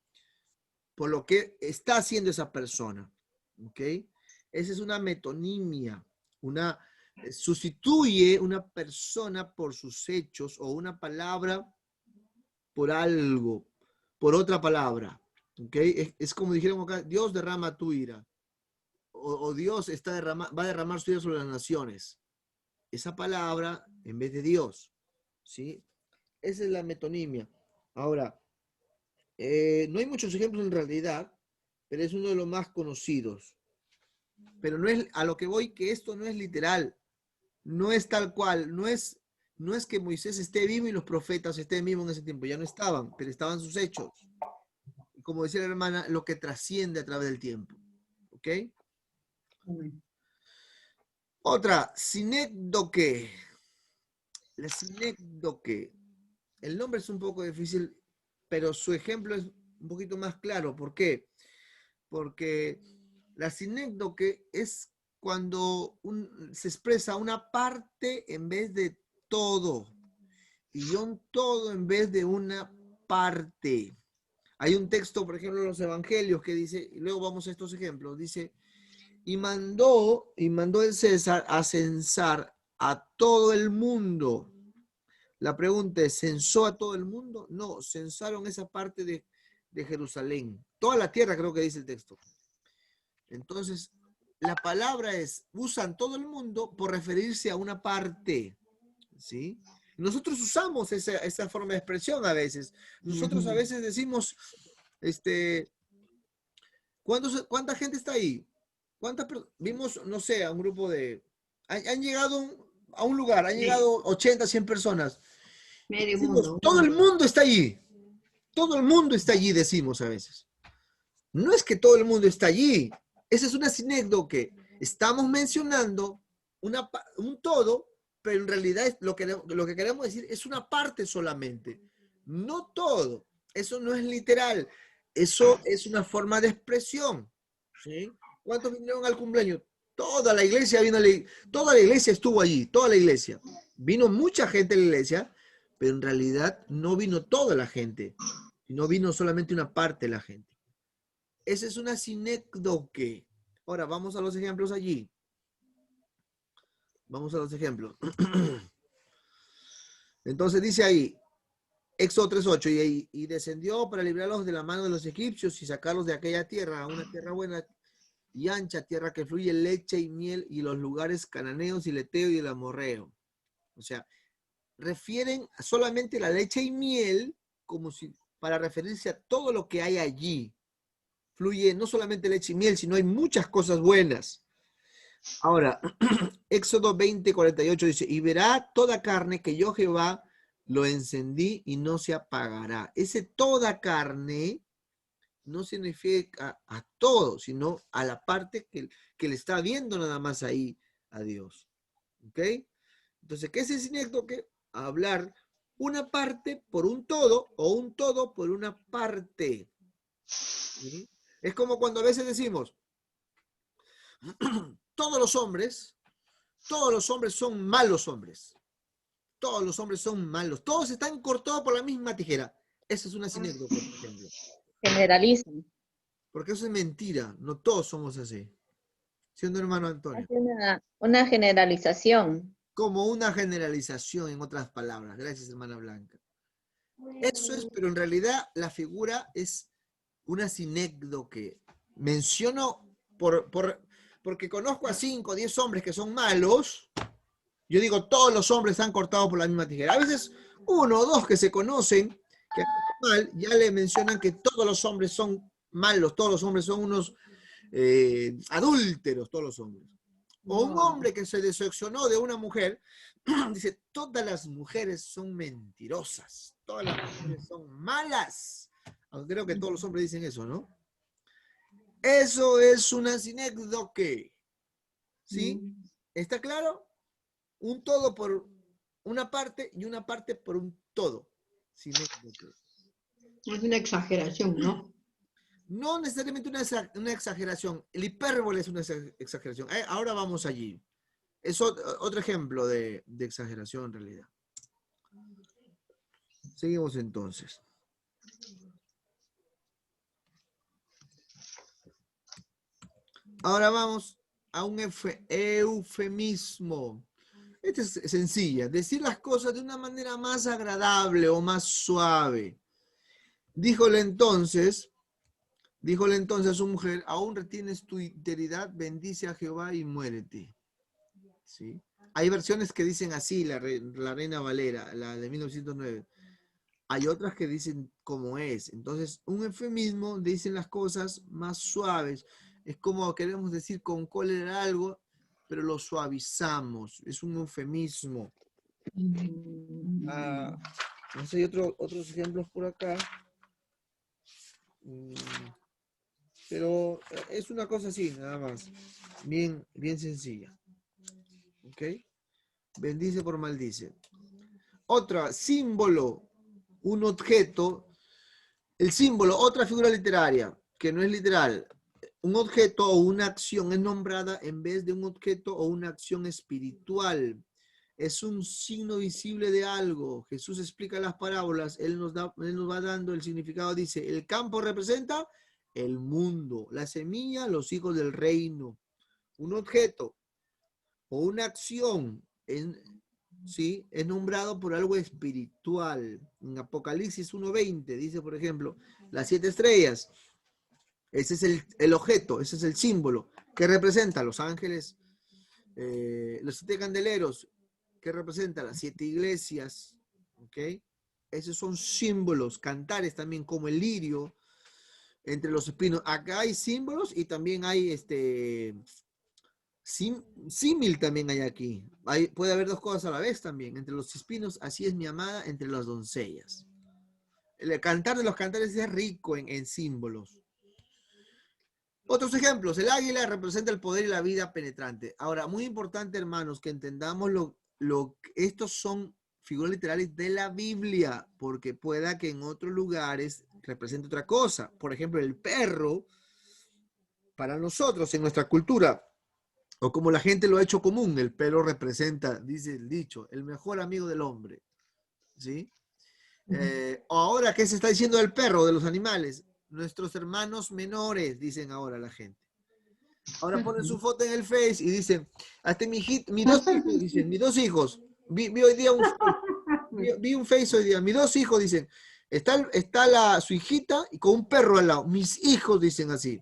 por lo que está haciendo esa persona, ¿ok? Esa es una metonimia, sustituye una persona por sus hechos o una palabra por algo, por otra palabra, ¿ok? Es como dijeron acá, Dios derrama tu ira, o Dios va a derramar su ira sobre las naciones. Esa palabra en vez de Dios, ¿sí? Esa es la metonimia. Ahora, no hay muchos ejemplos en realidad, pero es uno de los más conocidos. Pero no es a lo que voy, que esto no es literal, no es tal cual, no es que Moisés esté vivo y los profetas estén vivos en ese tiempo, ya no estaban, pero estaban sus hechos. Como decía la hermana, lo que trasciende a través del tiempo. ¿Ok? Otra, sinécdoque. La sinécdoque. El nombre es un poco difícil, pero su ejemplo es un poquito más claro. ¿Por qué? Porque la sinécdoque es cuando se expresa una parte en vez de todo y un todo en vez de una parte. Hay un texto, por ejemplo, en los evangelios que dice, y luego vamos a estos ejemplos, dice, y mandó el César a censar a todo el mundo. La pregunta es, ¿censó a todo el mundo? No, censaron esa parte de Jerusalén. Toda la tierra, creo que dice el texto. Entonces, la palabra usan todo el mundo por referirse a una parte, ¿sí? Nosotros usamos esa forma de expresión a veces. Nosotros a veces decimos, ¿Cuánta gente está ahí? Vimos, no sé, a un grupo de... Han llegado a un lugar, han Sí. llegado 80, 100 personas. Medio Decimos, mundo. todo el mundo está allí. Todo el mundo está allí, decimos a veces. No es que todo el mundo está allí. Esa es una sinécdoque. Estamos mencionando un todo, pero en realidad lo que queremos decir es una parte solamente. No todo. Eso no es literal. Eso es una forma de expresión. ¿Sí? ¿Cuántos vinieron al cumpleaños? Toda la iglesia vino, toda la iglesia estuvo allí, toda la iglesia. Vino mucha gente a la iglesia, pero en realidad no vino toda la gente, sino vino solamente una parte de la gente. Esa es una sinécdoque. Ahora, vamos a los ejemplos allí. Vamos a los ejemplos. Entonces dice ahí, Éxodo 3:8, y descendió para librarlos de la mano de los egipcios y sacarlos de aquella tierra, a una tierra buena y ancha, tierra que fluye leche y miel, y los lugares cananeos y leteo y el amorreo. O sea, refieren solamente la leche y miel como si para referirse a todo lo que hay allí. Fluye no solamente leche y miel, sino hay muchas cosas buenas. Ahora, Éxodo 20:48 dice, y verá toda carne que yo Jehová lo encendí y no se apagará. Ese toda carne no significa a todo, sino a la parte que le está viendo nada más ahí a Dios. ¿Ok? Entonces, ¿qué es el sinécdoque? Hablar una parte por un todo o un todo por una parte. ¿Sí? Es como cuando a veces decimos, todos los hombres son malos hombres. Todos los hombres son malos. Todos están cortados por la misma tijera. Esa es una sinécdoque, por ejemplo. Generalizan. Porque eso es mentira. No todos somos así. Siendo hermano Antonio. Hace una generalización. Como una generalización, en otras palabras. Gracias, hermana Blanca. Eso es, pero en realidad la figura es una sinécdoque. Menciono porque conozco a 5 o 10 hombres que son malos. Yo digo, todos los hombres están cortados por la misma tijera. A veces 1 o 2 que se conocen, que actúan mal, ya le mencionan que todos los hombres son malos, todos los hombres son unos adúlteros, todos los hombres. O un hombre que se decepcionó de una mujer, dice, todas las mujeres son mentirosas, todas las mujeres son malas. Aunque creo que todos los hombres dicen eso, ¿no? Eso es una sinécdoque. ¿Sí? ¿Está claro? Un todo por una parte y una parte por un todo. Sinécdoque. Es una exageración, ¿no? No necesariamente una exageración. El hipérbole es una exageración. Ahora vamos allí. Es otro ejemplo de exageración en realidad. Seguimos entonces. Ahora vamos a un eufemismo. Esta es sencilla. Decir las cosas de una manera más agradable o más suave. Díjole entonces a su mujer, aún retienes tu integridad, bendice a Jehová y muérete. ¿Sí? Hay versiones que dicen así, la Reina Valera, la de 1909. Hay otras que dicen como es. Entonces, un eufemismo dicen las cosas más suaves. Es como queremos decir con cólera algo, pero lo suavizamos. Es un eufemismo. No sé, hay otros ejemplos por acá. Pero es una cosa así, nada más. Bien, bien sencilla. ¿Ok? Bendice por maldice. Otra, símbolo. Un objeto. El símbolo, otra figura literaria, que no es literal. Un objeto o una acción es nombrada en vez de un objeto o una acción espiritual. Es un signo visible de algo. Jesús explica las parábolas. Él nos va dando el significado. Dice, el campo representa el mundo. La semilla, los hijos del reino. Un objeto o una acción ¿sí? Es nombrado por algo espiritual. En Apocalipsis 1:20 dice, por ejemplo, las 7 estrellas. Ese es el objeto, ese es el símbolo que representa a los ángeles, los 7 candeleros, que representa las 7 iglesias. ¿Ok? Esos son símbolos. Cantares también, como el lirio, entre los espinos. Acá hay símbolos y también hay símil también hay aquí. Puede haber dos cosas a la vez también. Entre los espinos, así es mi amada, entre las doncellas. El cantar de los cantares es rico en símbolos. Otros ejemplos. El águila representa el poder y la vida penetrante. Ahora, muy importante, hermanos, que entendamos estos son figuras literales de la Biblia, porque pueda que en otros lugares represente otra cosa. Por ejemplo, el perro, para nosotros, en nuestra cultura, o como la gente lo ha hecho común, el perro representa, dice el dicho, el mejor amigo del hombre. ¿Sí? Ahora, ¿qué se está diciendo del perro, de los animales? Nuestros hermanos menores, dicen ahora la gente. Ahora ponen su foto en el Face y dicen, hasta mis dos hijos, dicen, mis dos hijos. Vi hoy día vi un Face hoy día, mis dos hijos, dicen, está su hijita y con un perro al lado. Mis hijos dicen así.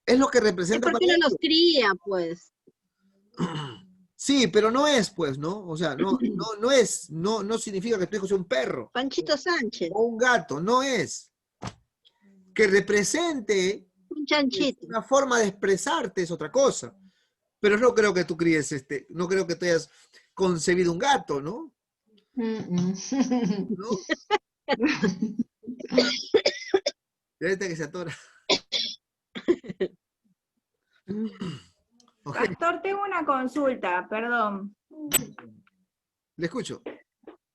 Es lo que Es representa porque para uno los cría, pues. Sí, pero no es, pues, ¿no? O sea, no es, no significa que tu hijo sea un perro. Panchito Sánchez, O un gato, no es. Que represente un chanchito. una forma de expresarte es otra cosa. Pero no creo que tú críes no creo que tú hayas concebido un gato, ¿no? ¿No? Y ahorita que se atora. Ok, Pastor, tengo una consulta, perdón. le escucho.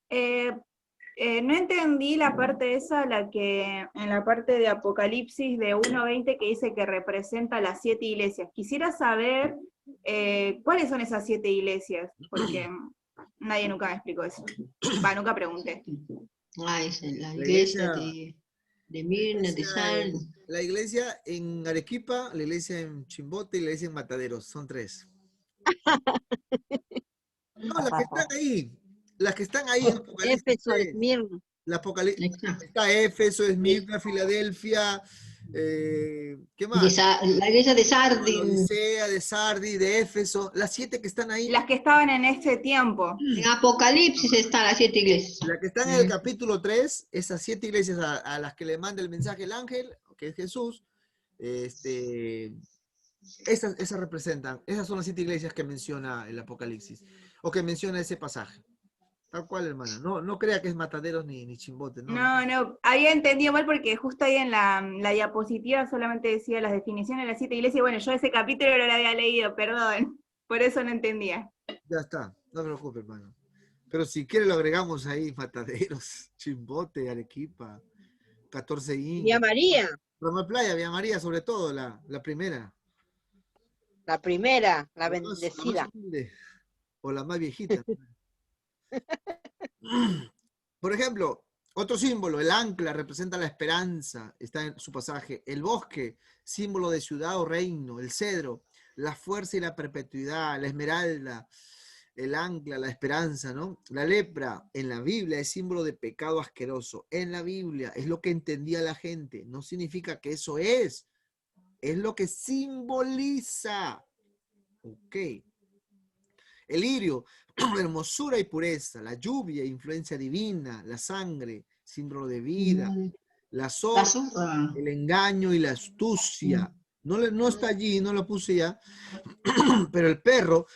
No entendí la parte esa, en la parte de Apocalipsis de 1:20 que dice que representa las 7 iglesias. Quisiera saber cuáles son esas 7 iglesias, porque nadie nunca me explicó eso. Nunca pregunté. Es la iglesia iglesia de Mirna, de San. La iglesia en Arequipa, la iglesia en Chimbote y la iglesia en Mataderos. Son 3. No, las que están ahí. Las que están ahí en Apocalipsis Éfeso, 3. Esmirna. Exacto. Está Éfeso, Esmirna, Filadelfia, ¿qué más? La iglesia de Sardis. Odisea, de Sardi, de Éfeso, las 7 que están ahí. Las que estaban en ese tiempo. En Apocalipsis están las 7 iglesias. Las que están en el capítulo 3, esas 7 iglesias a las que le manda el mensaje el ángel, que es Jesús, esas representan, esas son las 7 iglesias que menciona el Apocalipsis, o que menciona ese pasaje. Tal cual, hermana. No crea que es Mataderos ni Chimbote. No, había entendido mal porque justo ahí en la diapositiva solamente decía las definiciones de las 7 iglesias. Bueno, yo ese capítulo no lo había leído, perdón. Por eso no entendía. Ya está, no se preocupe, hermano. Pero si quiere lo agregamos ahí, Mataderos, Chimbote, Arequipa, 14 I. Vía María, Roma Playa, Villa María, sobre todo, la primera. la primera, la La más bendecida. humilde, o la más viejita. Por ejemplo, otro símbolo, el ancla representa la esperanza, está en su pasaje. El bosque, símbolo de ciudad o reino. El cedro, la fuerza y la perpetuidad. La esmeralda, el ancla, la esperanza, ¿no? La lepra, en la Biblia, es símbolo de pecado asqueroso. En la Biblia, es lo que entendía la gente. No significa que eso es lo que simboliza. Ok. El lirio, hermosura y pureza. La lluvia, influencia divina. La sangre, símbolo de vida. La zorra, el engaño y la astucia. No está allí, no lo puse ya. Pero el perro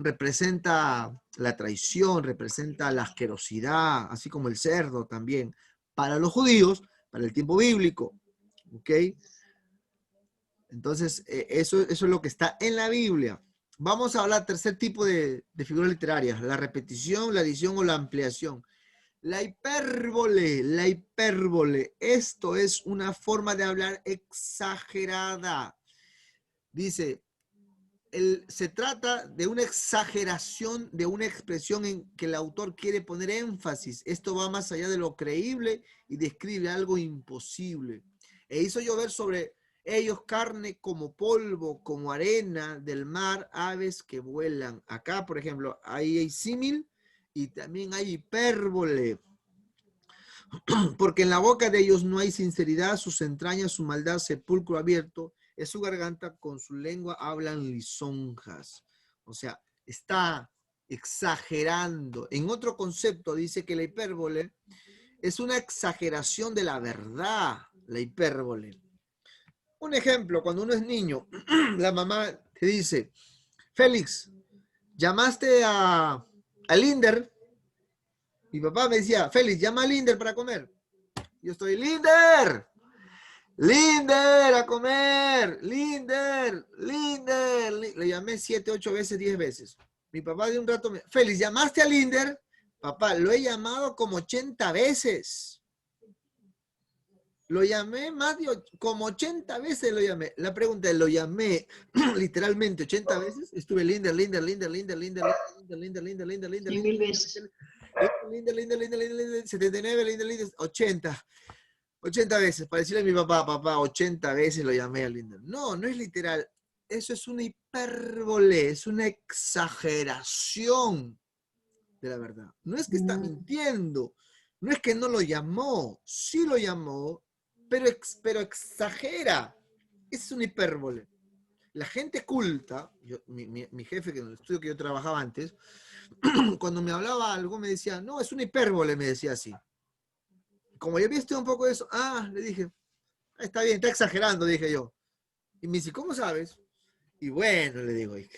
representa la traición, representa la asquerosidad, así como el cerdo también. Para los judíos, para el tiempo bíblico. ¿Ok? Entonces, eso es lo que está en la Biblia. Vamos a hablar tercer tipo de figuras literarias, la repetición, la adición o la ampliación. La hipérbole. Esto es una forma de hablar exagerada. Dice, se trata de una exageración de una expresión en que el autor quiere poner énfasis. Esto va más allá de lo creíble y describe algo imposible. E hizo llover sobre ellos carne como polvo, como arena del mar, aves que vuelan. Acá, por ejemplo, ahí hay símil y también hay hipérbole. Porque en la boca de ellos no hay sinceridad, sus entrañas, su maldad, sepulcro abierto, es su garganta, con su lengua hablan lisonjas. O sea, está exagerando. En otro concepto dice que la hipérbole es una exageración de la verdad. la hipérbole. Un ejemplo, cuando uno es niño, la mamá te dice, Félix, ¿llamaste a Linder? Mi papá me decía, Félix, llama a Linder para comer. Yo estoy, Linder, Linder, a comer, Linder, Linder. Le llamé 7, 8 veces, 10 veces. Mi papá de un rato me, Félix, ¿llamaste a Linder? Papá, lo he llamado como 80 veces. Lo llamé más de como 80 veces lo llamé. La pregunta es, ¿lo llamé literalmente 80 veces? Estuve Linder, Linder, Linder, Linder, Linder, Linder, Linder, Linder, Linder, Linder, 100.000 veces. Linder, Linder, Linder, Linder, 79, Linder, Linder, 80 veces. Para decirle a mi papá, papá, 80 veces lo llamé a Linder. No, no es literal. Eso es una hipérbole, es una exageración de la verdad. No es que está mintiendo, no es que no lo llamó, sí lo llamó, pero exagera. Es una hipérbole. La gente culta, mi jefe, que en el estudio que yo trabajaba antes, cuando me hablaba algo me decía, no, es una hipérbole, me decía así. Como yo había estudiado un poco de eso, le dije, está bien, está exagerando, dije yo. Y me dice, ¿cómo sabes? Y bueno, le digo, y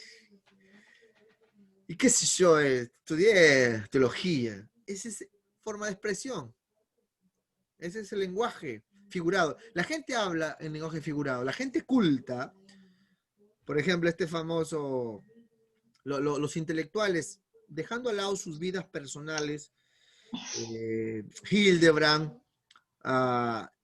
qué sé yo, estudié teología. Esa es forma de expresión. Ese es el lenguaje figurado. La gente habla en lenguaje figurado. La gente culta, por ejemplo, este famoso, los intelectuales, dejando al lado sus vidas personales, Hildebrand,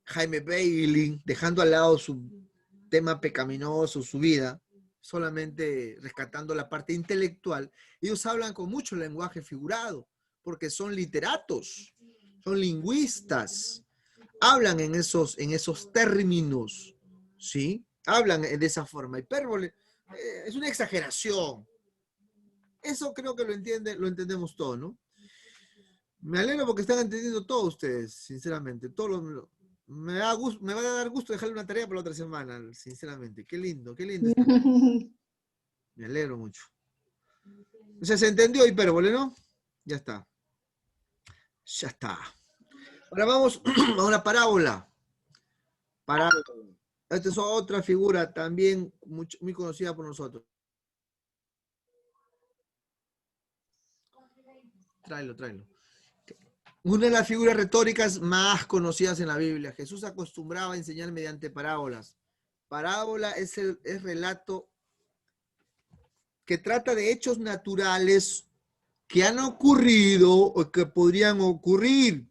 Jaime Bailey, dejando al lado su tema pecaminoso, su vida, solamente rescatando la parte intelectual, ellos hablan con mucho lenguaje figurado, porque son literatos, son lingüistas, hablan en esos términos, ¿sí? Hablan de esa forma. Hipérbole es una exageración. Eso creo que lo entendemos todo, ¿no? Me alegro porque están entendiendo todo ustedes, sinceramente. Me va a dar gusto dejarle una tarea para la otra semana, sinceramente. Qué lindo, qué lindo. Me alegro mucho. O sea, se entendió hipérbole, ¿no? Ya está. Ya está. Ahora vamos a una parábola. Esta es otra figura también muy conocida por nosotros. Tráelo. Una de las figuras retóricas más conocidas en la Biblia. Jesús acostumbraba a enseñar mediante parábolas. Parábola es relato que trata de hechos naturales que han ocurrido o que podrían ocurrir.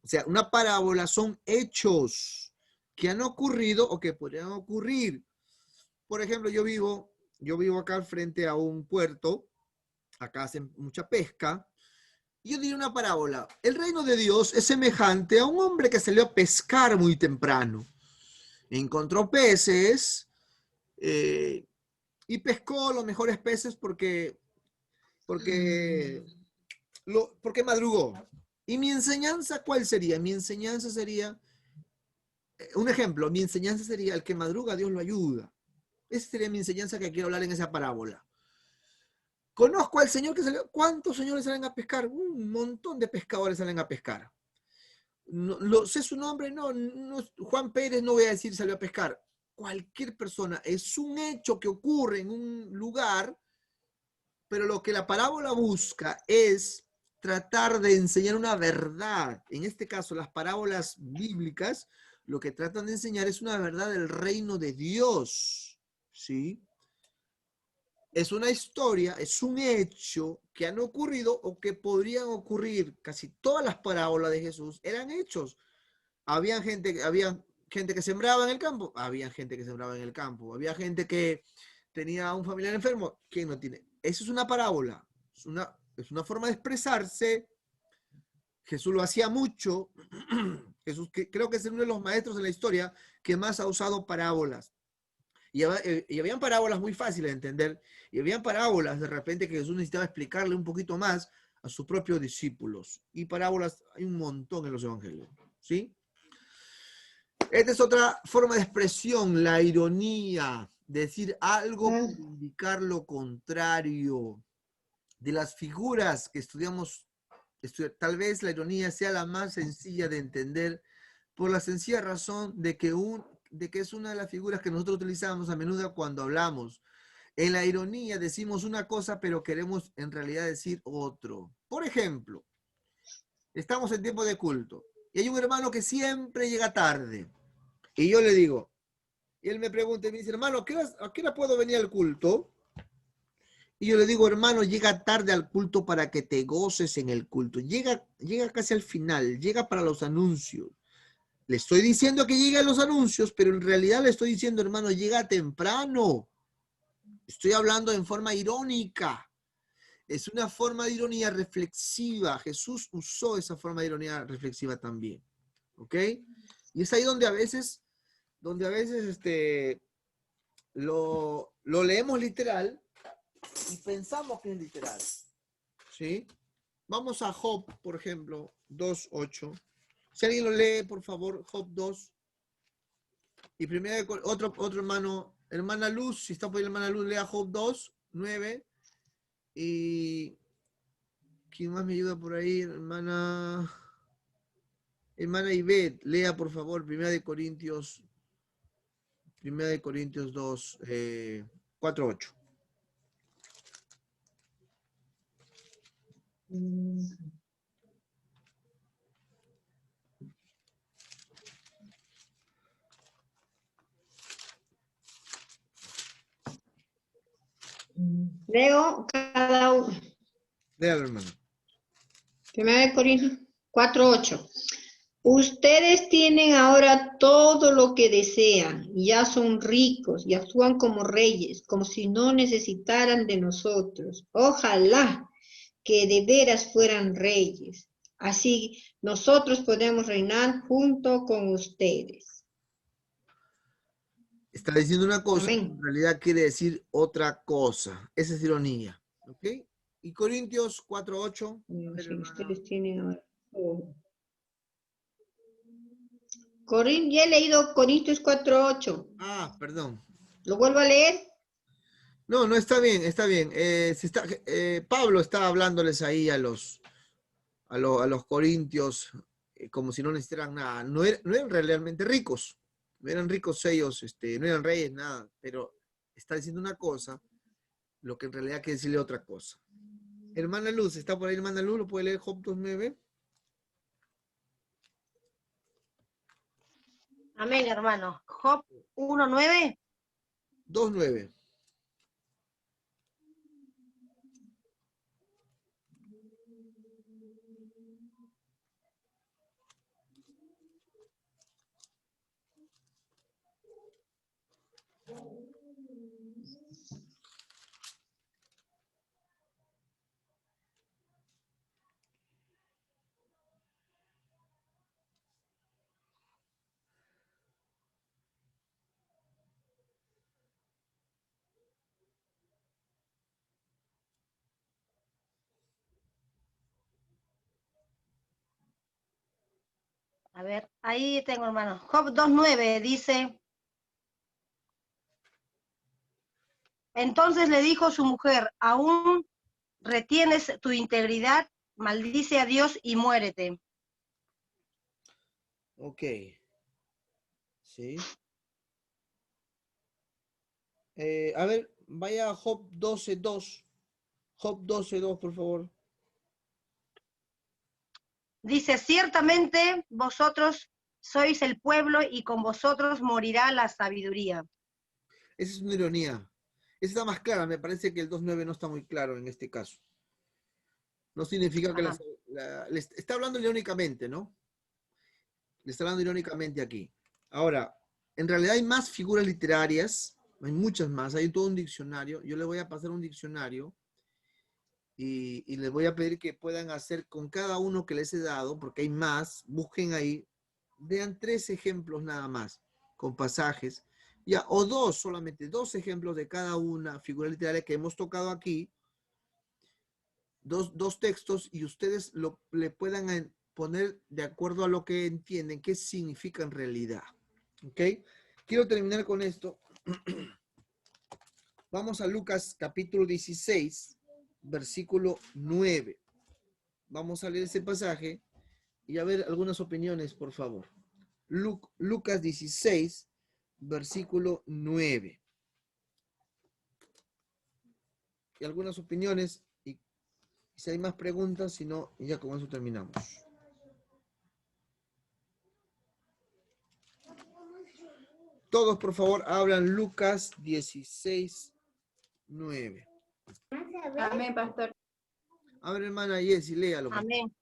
O sea, una parábola son hechos que han ocurrido o que podrían ocurrir. Por ejemplo, yo vivo acá frente a un puerto, acá hacen mucha pesca. Yo diría una parábola. El reino de Dios es semejante a un hombre que salió a pescar muy temprano. Encontró peces y pescó los mejores peces porque madrugó. ¿Y mi enseñanza cuál sería? Mi enseñanza sería, un ejemplo, mi enseñanza sería, el que madruga, Dios lo ayuda. Esa sería mi enseñanza que quiero hablar en esa parábola. Conozco al señor que salió. ¿Cuántos señores salen a pescar? Un montón de pescadores salen a pescar. No sé su nombre, no, Juan Pérez, no voy a decir salió a pescar. Cualquier persona, es un hecho que ocurre en un lugar, pero lo que la parábola busca es tratar de enseñar una verdad. En este caso, las parábolas bíblicas, lo que tratan de enseñar es una verdad del reino de Dios, ¿sí? Es una historia, es un hecho que han ocurrido o que podrían ocurrir. Casi todas las parábolas de Jesús eran hechos. Había gente que sembraba en el campo, había gente que sembraba en el campo. Había gente que tenía un familiar enfermo. ¿Quién no tiene? Eso es una parábola. Es una forma de expresarse. Jesús lo hacía mucho. Jesús creo que es uno de los maestros de la historia que más ha usado parábolas. Y habían parábolas muy fáciles de entender, y habían parábolas de repente que Jesús necesitaba explicarle un poquito más a sus propios discípulos. Y parábolas hay un montón en los evangelios, ¿sí? Esta es otra forma de expresión, la ironía, decir algo para indicar lo contrario. De las figuras que estudiamos, tal vez la ironía sea la más sencilla de entender, por la sencilla razón de que es una de las figuras que nosotros utilizamos a menudo cuando hablamos. En la ironía decimos una cosa, pero queremos en realidad decir otro. Por ejemplo, estamos en tiempo de culto y hay un hermano que siempre llega tarde. Y yo le digo, y él me pregunta y me dice, hermano, ¿a qué hora puedo venir al culto? Y yo le digo, hermano, llega tarde al culto para que te goces en el culto. Llega casi al final, llega para los anuncios. Le estoy diciendo que llegue a los anuncios, pero en realidad le estoy diciendo, hermano, llega temprano. Estoy hablando en forma irónica. Es una forma de ironía reflexiva. Jesús usó esa forma de ironía reflexiva también. ¿Ok? Y es ahí donde a veces lo leemos literal y pensamos que es literal. ¿Sí? Vamos a Job, por ejemplo, 2:8. Si alguien lo lee, por favor, Job 2. Y primero otro hermano, hermana Luz, si está por ahí hermana Luz, lea Job 2:9. Y ¿quién más me ayuda por ahí? Hermana Ivette, lea por favor, 1 Corintios 2, 4:8. Leo cada uno. Léalo, hermano. 1 Corintios 4:8. Ustedes tienen ahora todo lo que desean, ya son ricos y actúan como reyes, como si no necesitaran de nosotros. Ojalá que de veras fueran reyes. Así nosotros podemos reinar junto con ustedes. Está diciendo una cosa, Amén. en realidad quiere decir otra cosa. Esa es ironía. ¿Ok? Y Corintios 4:8. Sí, ustedes tienen ahora todo. Ya he leído Corintios 4:8. Ah, perdón. ¿Lo vuelvo a leer? No, está bien, está bien. Pablo está hablándoles ahí a los corintios como si no necesitaran nada. No eran realmente ricos. No eran ricos ellos, no eran reyes, nada. Pero está diciendo una cosa, lo que en realidad quiere decirle otra cosa. Hermana Luz, ¿está por ahí hermana Luz? ¿Lo puede leer Job 2:9? Amén, hermano. Job 1:9. 2:9. A ver, ahí tengo, hermano. Job 2:9 dice, entonces le dijo su mujer, ¿aún retienes tu integridad? Maldice a Dios y muérete. Ok. Sí. A ver, vaya a Job 12:2. Job 12:2, por favor. Dice, ciertamente vosotros sois el pueblo y con vosotros morirá la sabiduría. Esa es una ironía. Esa está más clara. Me parece que el 2:9 no está muy claro en este caso. No significa que Ajá. le está hablando irónicamente, ¿no? Le está hablando irónicamente aquí. Ahora, en realidad hay más figuras literarias, hay muchas más, hay todo un diccionario. Yo le voy a pasar un diccionario y les voy a pedir que puedan hacer con cada uno que les he dado, porque hay más, busquen ahí, vean 3 ejemplos nada más, con pasajes, ya, o 2 solamente, 2 ejemplos de cada una figura literaria que hemos tocado aquí, dos textos, y ustedes le puedan poner de acuerdo a lo que entienden, qué significa en realidad. ¿Ok? Quiero terminar con esto. Vamos a Lucas capítulo 16, versículo 9. Vamos a leer ese pasaje y a ver algunas opiniones, por favor. Lucas 16, versículo 9. Y algunas opiniones, y si hay más preguntas, si no, ya con eso terminamos. Todos, por favor, hablan Lucas 16, 9. Amén, pastor. A ver, hermana Jessy, léalo. Amén.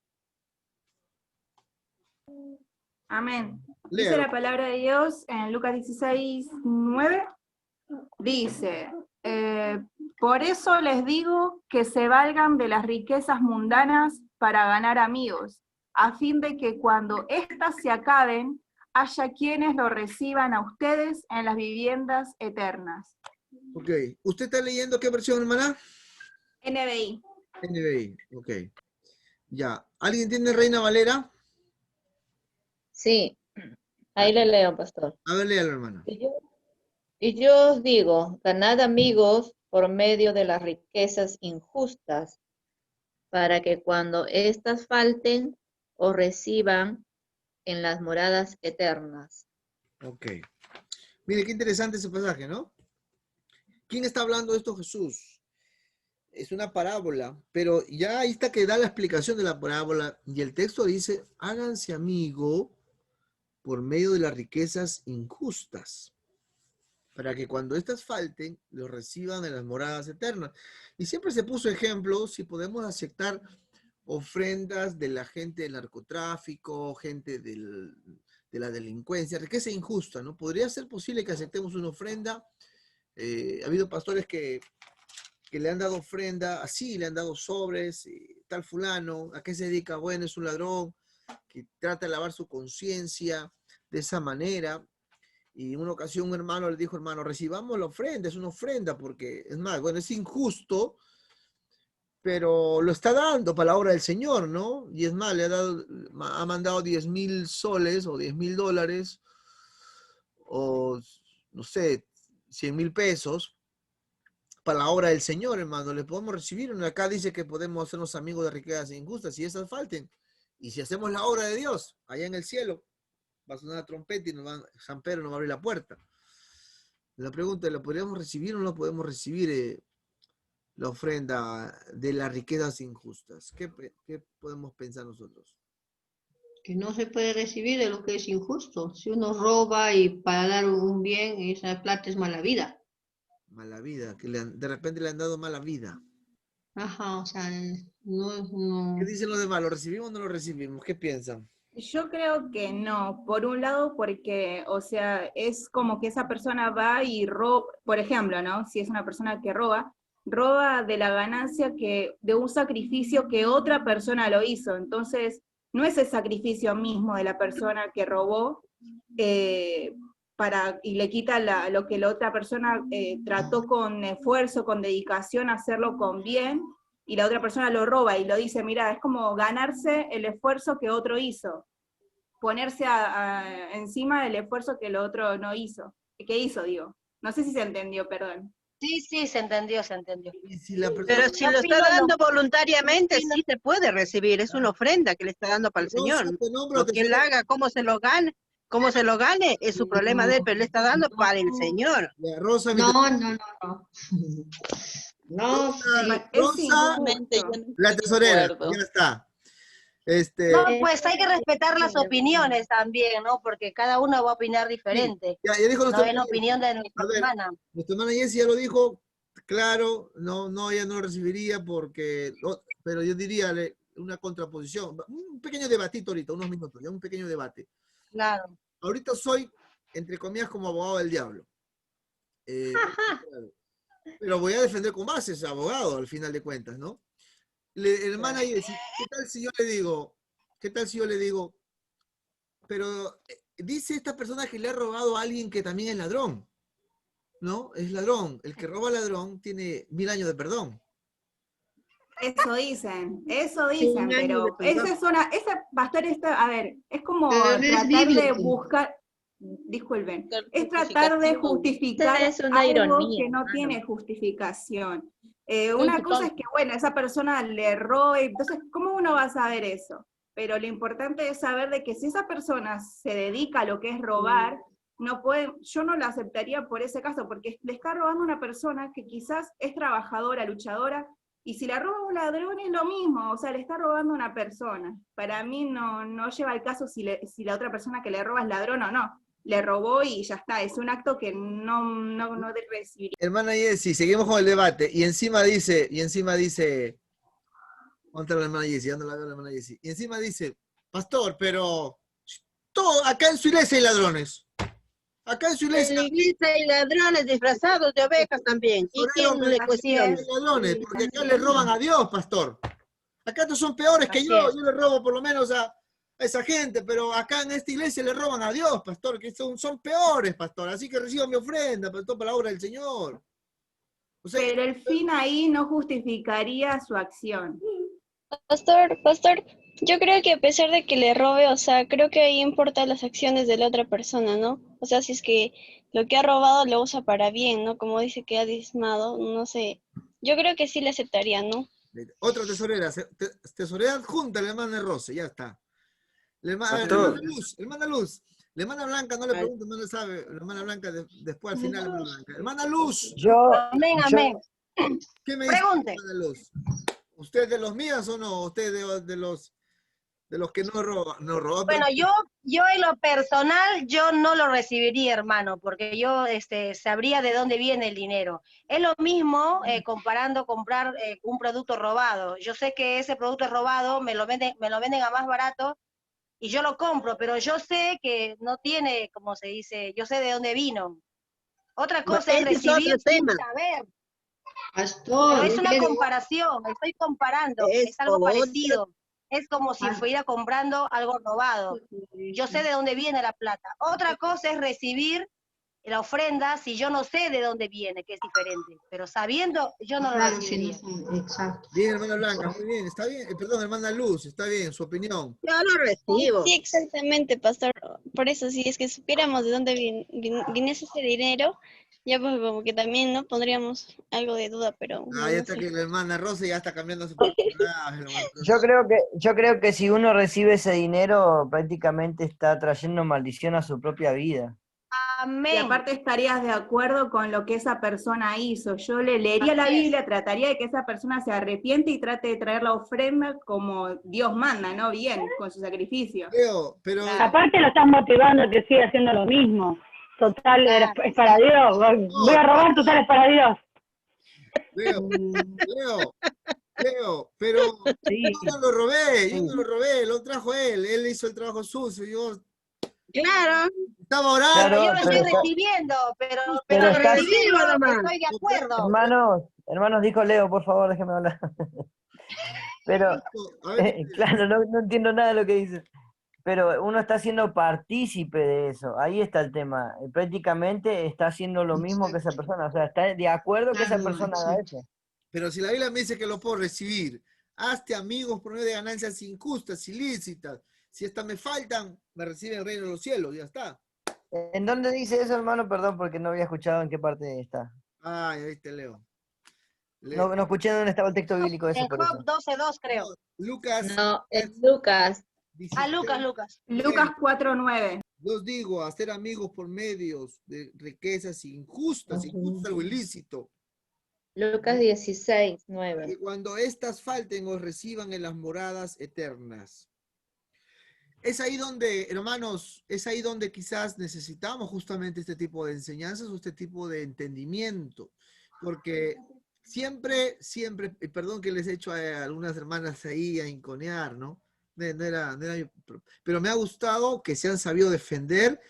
Amén. Dice Léalo. la palabra de Dios en Lucas 16, 9. Dice, por eso les digo que se valgan de las riquezas mundanas para ganar amigos, a fin de que cuando éstas se acaben, haya quienes lo reciban a ustedes en las viviendas eternas. Ok. ¿Usted está leyendo qué versión, hermana? NBI. NBI. Ok. Ya. ¿Alguien tiene Reina Valera? Sí, ahí le leo, pastor. A ver, léalo, hermana. Y yo os digo, ganad amigos por medio de las riquezas injustas, para que cuando éstas falten, os reciban en las moradas eternas. Ok. Mire, qué interesante ese pasaje, ¿no? ¿Quién está hablando de esto? Jesús. Es una parábola, pero ya ahí está que da la explicación de la parábola, y el texto dice, háganse amigo por medio de las riquezas injustas, para que cuando éstas falten, los reciban en las moradas eternas. Y siempre se puso ejemplo, si podemos aceptar ofrendas de la gente del narcotráfico, gente de la delincuencia, riqueza injusta, ¿no? ¿Podría ser posible que aceptemos una ofrenda? Ha habido pastores que le han dado ofrenda, así le han dado sobres, tal fulano, ¿a qué se dedica? Bueno, es un ladrón, que trata de lavar su conciencia de esa manera. Y en una ocasión un hermano le dijo, hermano, recibamos la ofrenda, es una ofrenda, porque es más, bueno, es injusto, pero lo está dando para la obra del Señor, ¿no? Y es más, ha mandado 10,000 soles o 10,000 dólares, o no sé, 100,000 pesos, para la obra del Señor, hermano. Le podemos recibir. Acá dice que podemos hacernos amigos de riquezas injustas, y esas falten. Y si hacemos la obra de Dios, allá en el cielo, va a sonar la trompeta y San Pedro nos va a abrir la puerta. La pregunta es, ¿lo podríamos recibir o no podemos recibir la ofrenda de las riquezas injustas? ¿Qué podemos pensar nosotros? Que no se puede recibir de lo que es injusto. Si uno roba y para dar un bien, esa plata es mala vida. Mala vida, que de repente le han dado mala vida. Ajá, o sea, no. ¿Qué dicen los demás? ¿Lo recibimos o no lo recibimos? ¿Qué piensan? Yo creo que no, por un lado porque, o sea, es como que esa persona va y roba, por ejemplo, ¿no? Si es una persona que roba de la ganancia de un sacrificio que otra persona lo hizo, entonces no es el sacrificio mismo de la persona que robó, y le quita lo que la otra persona trató con esfuerzo, con dedicación, hacerlo con bien, y la otra persona lo roba y lo dice, mira, es como ganarse el esfuerzo que otro hizo, ponerse encima del esfuerzo que el otro no hizo, que hizo, digo. No sé si se entendió, perdón. Sí, se entendió. Y si la persona... Pero si lo está dando voluntariamente, sí se puede recibir, es una ofrenda que le está dando para el Señor. Lo que él haga, cómo se lo gane, es su problema de él, pero le está dando para el Señor. Rosa, No. No, Rosa, la tesorera, ya está. No, pues hay que respetar las opiniones también, ¿no? Porque cada uno va a opinar diferente. Ya dijo no es la opinión de nuestra hermana. Nuestra hermana Jessie ya lo dijo, claro, ella no lo recibiría pero yo diría una contraposición, un pequeño debatito ahorita, unos minutos, ya un pequeño debate. Claro. Ahorita soy, entre comillas, como abogado del diablo. Pero voy a defender con bases, abogado, al final de cuentas, ¿no? Hermana Jessie, ¿qué tal si yo le digo, pero dice esta persona que le ha robado a alguien que también es ladrón, ¿no? Es ladrón. El que roba ladrón tiene 1000 años de perdón. Eso dicen, pero pastor, a ver, es como tratar de buscar, disculpen, es tratar de justificar Es una algo ironía, que no tiene justificación. Una cosa es que, bueno, esa persona le roba, entonces, ¿cómo uno va a saber eso? pero lo importante es saber de que si esa persona se dedica a lo que es robar, no puede, yo no la aceptaría por ese caso, porque le está robando a una persona que quizás es trabajadora, luchadora, y si la roba un ladrón es lo mismo, o sea, le está robando a una persona. Para mí no lleva al caso si la otra persona que le roba es ladrón o no. Le robó y ya está, es un acto que no recibiría. Hermana Jessie, seguimos con el debate, y encima dice, contra la hermana Jessie, dando la veo a la hermana Jessie, y encima dice, pastor, pero todo, acá en su iglesia hay ladrones. Acá en su iglesia. En la iglesia hay ladrones disfrazados de ovejas también. ¿Y quién no le cuestiona? Ladrones, porque acá le roban a Dios, pastor. Acá estos son peores que yo le robo por lo menos a esa gente, pero acá en esta iglesia le roban a Dios, pastor, que son peores, pastor. Así que reciban mi ofrenda, pastor, para la obra del Señor. O sea, pero el fin ahí no justificaría su acción. Pastor, yo creo que a pesar de que le robe, o sea, creo que ahí importan las acciones de la otra persona, ¿no? O sea, si es que lo que ha robado lo usa para bien, ¿no? Como dice que ha diezmado, no sé. Yo creo que sí le aceptaría, ¿no? otra tesorera, tesorera adjunta, la hermana Rose, ya está. La hermana Luz. La hermana Blanca, no le pregunto, no le sabe. La hermana Blanca, después al final, la hermana Blanca. Hermana Luz. Amén. ¿Qué me dice, hermana Luz? ¿Usted es de los míos o no? ¿Usted de los que no roban? Bueno, yo en lo personal, yo no lo recibiría, hermano, porque yo sabría de dónde viene el dinero. Es lo mismo comparando comprar un producto robado. Yo sé que ese producto robado me lo venden a más barato y yo lo compro, pero yo sé que no tiene, como se dice, yo sé de dónde vino. Otra cosa es recibir sin saber. Pero es una comparación, estoy comparando, es algo parecido. Es como si fuera comprando algo robado. Yo sé de dónde viene la plata. Otra cosa es recibir la ofrenda si yo no sé de dónde viene, que es diferente. Pero sabiendo, yo no lo recibiría. Exacto. Bien, hermana Blanca, muy bien, está bien. Perdón, hermana Luz, está bien, su opinión. Yo lo recibo. Sí, exactamente, pastor. Por eso, si es que supiéramos de dónde viniese ese dinero, ya pues como que también, ¿no? Pondríamos algo de duda, pero... Ah, ya está que la hermana Rosa ya está cambiando su personaje. Yo creo que si uno recibe ese dinero, prácticamente está trayendo maldición a su propia vida. Amén. Y aparte estarías de acuerdo con lo que esa persona hizo. Yo le leería la Biblia, trataría de que esa persona se arrepiente y trate de traer la ofrenda como Dios manda, ¿no? Bien, con su sacrificio. Pero... Aparte lo estás motivando a que siga haciendo lo mismo. Total, es para Dios. Voy a robar, total, es para Dios. Leo, pero yo no lo robé, lo trajo él hizo el trabajo sucio, yo... Claro. Estaba orando. Yo lo estoy recibiendo, pero recibiendo, estoy de acuerdo. Hermanos, dijo Leo, por favor, déjeme hablar. Pero, claro, no entiendo nada de lo que dice. Pero uno está siendo partícipe de eso, ahí está el tema. Prácticamente está haciendo lo mismo que esa persona, o sea, está de acuerdo que esa persona haga eso. Pero si la Biblia me dice que lo puedo recibir, hazte amigos por medio de ganancias injustas, ilícitas. Si estas me faltan, me reciben el reino de los cielos, ya está. ¿En dónde dice eso, hermano? Perdón, porque no había escuchado en qué parte está. Ah, ya viste, Leo. No escuché dónde estaba el texto bíblico ese. En Job 12:2, creo. Lucas. No, es Lucas. Lucas. Lucas 4:9. Yo os digo, hacer amigos por medios de riquezas injustas, algo ilícito. Lucas 16:9. Que cuando estas falten os reciban en las moradas eternas. Es ahí donde, hermanos, es ahí donde quizás necesitamos justamente este tipo de enseñanzas o este tipo de entendimiento. Porque siempre, perdón que les he hecho a algunas hermanas ahí a inconear, ¿no? Pero me ha gustado que se han sabido defender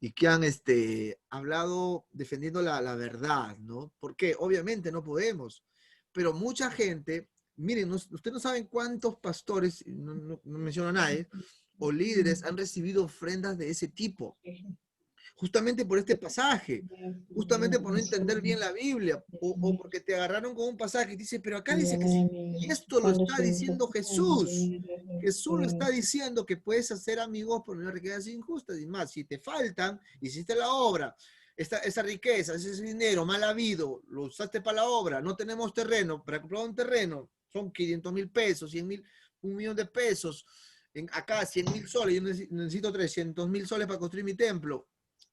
y que han hablado defendiendo la verdad, ¿no? Porque obviamente no podemos, pero mucha gente, miren, ustedes no saben cuántos pastores, no menciono a nadie, o líderes han recibido ofrendas de ese tipo, justamente por este pasaje, justamente por no entender bien la Biblia, o porque te agarraron con un pasaje y dices, pero acá dice que sí, esto lo está diciendo Jesús. Jesús lo está diciendo que puedes hacer amigos por una riquezas injustas, y más, si te faltan, hiciste la obra, esa riqueza, ese dinero mal habido, lo usaste para la obra, no tenemos terreno, para comprar un terreno, son 500,000 pesos, 100,000, 1 millón de pesos, acá 100.000 soles, yo necesito 300.000 soles para construir mi templo.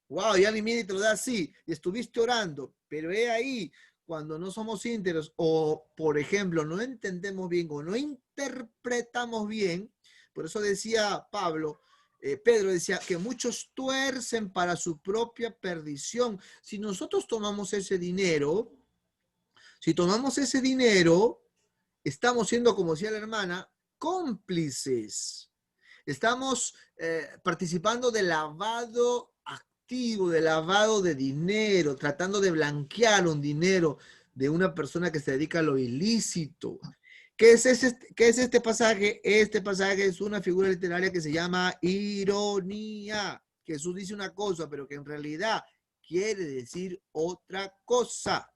Wow, ya ni viene y te lo da así, y estuviste orando, pero he ahí, cuando no somos íntegros, o por ejemplo, no entendemos bien, o no interpretamos bien, por eso decía Pedro decía que muchos tuercen para su propia perdición. Si nosotros tomamos ese dinero, estamos siendo, como decía la hermana, cómplices. Estamos participando del lavado activo, del lavado de dinero, tratando de blanquear un dinero de una persona que se dedica a lo ilícito. ¿Qué es este pasaje? Este pasaje es una figura literaria que se llama ironía. Jesús dice una cosa, pero que en realidad quiere decir otra cosa.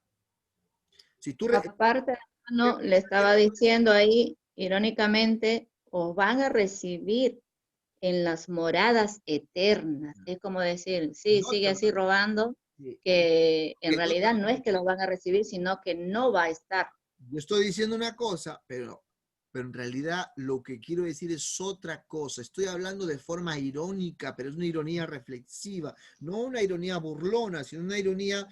Si tú aparte, no, le estaba diciendo ahí, irónicamente, os van a recibir en las moradas eternas. Es como decir, sí, sigue así robando, que en realidad no es que los van a recibir, sino que no va a estar. Yo estoy diciendo una cosa, pero en realidad lo que quiero decir es otra cosa. Estoy hablando de forma irónica, pero es una ironía reflexiva, no una ironía burlona, sino una ironía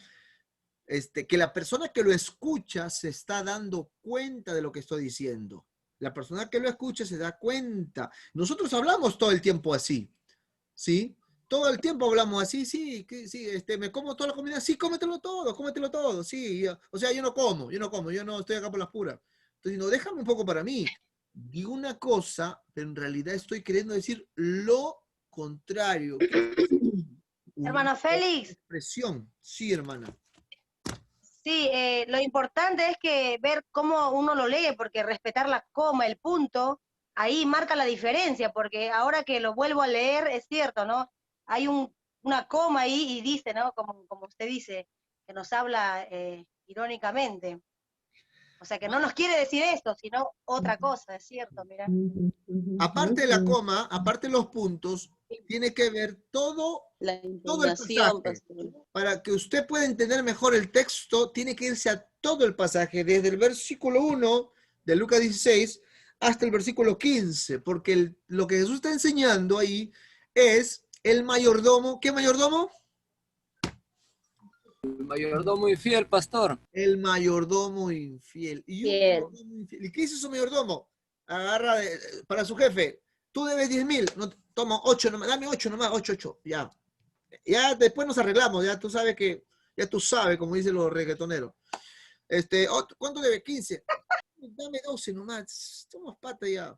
que la persona que lo escucha se está dando cuenta de lo que estoy diciendo. La persona que lo escucha se da cuenta. Nosotros hablamos todo el tiempo así, ¿sí? Todo el tiempo hablamos así, sí, me como toda la comida, sí, cómetelo todo, sí. O sea, yo no como, yo no estoy acá por las puras. Entonces, no, déjame un poco para mí. Digo una cosa, pero en realidad estoy queriendo decir lo contrario. Hermano Félix. Expresión, sí, hermana. Sí, lo importante es que ver cómo uno lo lee, porque respetar la coma, el punto, ahí marca la diferencia, porque ahora que lo vuelvo a leer, es cierto, ¿no? Hay una coma ahí y dice, ¿no? Como usted dice, que nos habla irónicamente. O sea, que no nos quiere decir esto, sino otra cosa, es cierto, mira. Aparte de la coma, aparte de los puntos, tiene que ver todo el pasaje. Para que usted pueda entender mejor el texto, tiene que irse a todo el pasaje, desde el versículo 1 de Lucas 16 hasta el versículo 15, porque lo que Jesús está enseñando ahí es el mayordomo. ¿Qué mayordomo? El mayordomo infiel, pastor. El mayordomo infiel. ¿Y qué hizo su mayordomo? Agarra para su jefe. Tú debes 10.000. No, toma 8 nomás. Dame 8 nomás. 8. Ya. Ya después nos arreglamos. Ya tú sabes como dicen los reggaetoneros. ¿Cuánto debe? 15. Dame 12 nomás. Somos pata ya.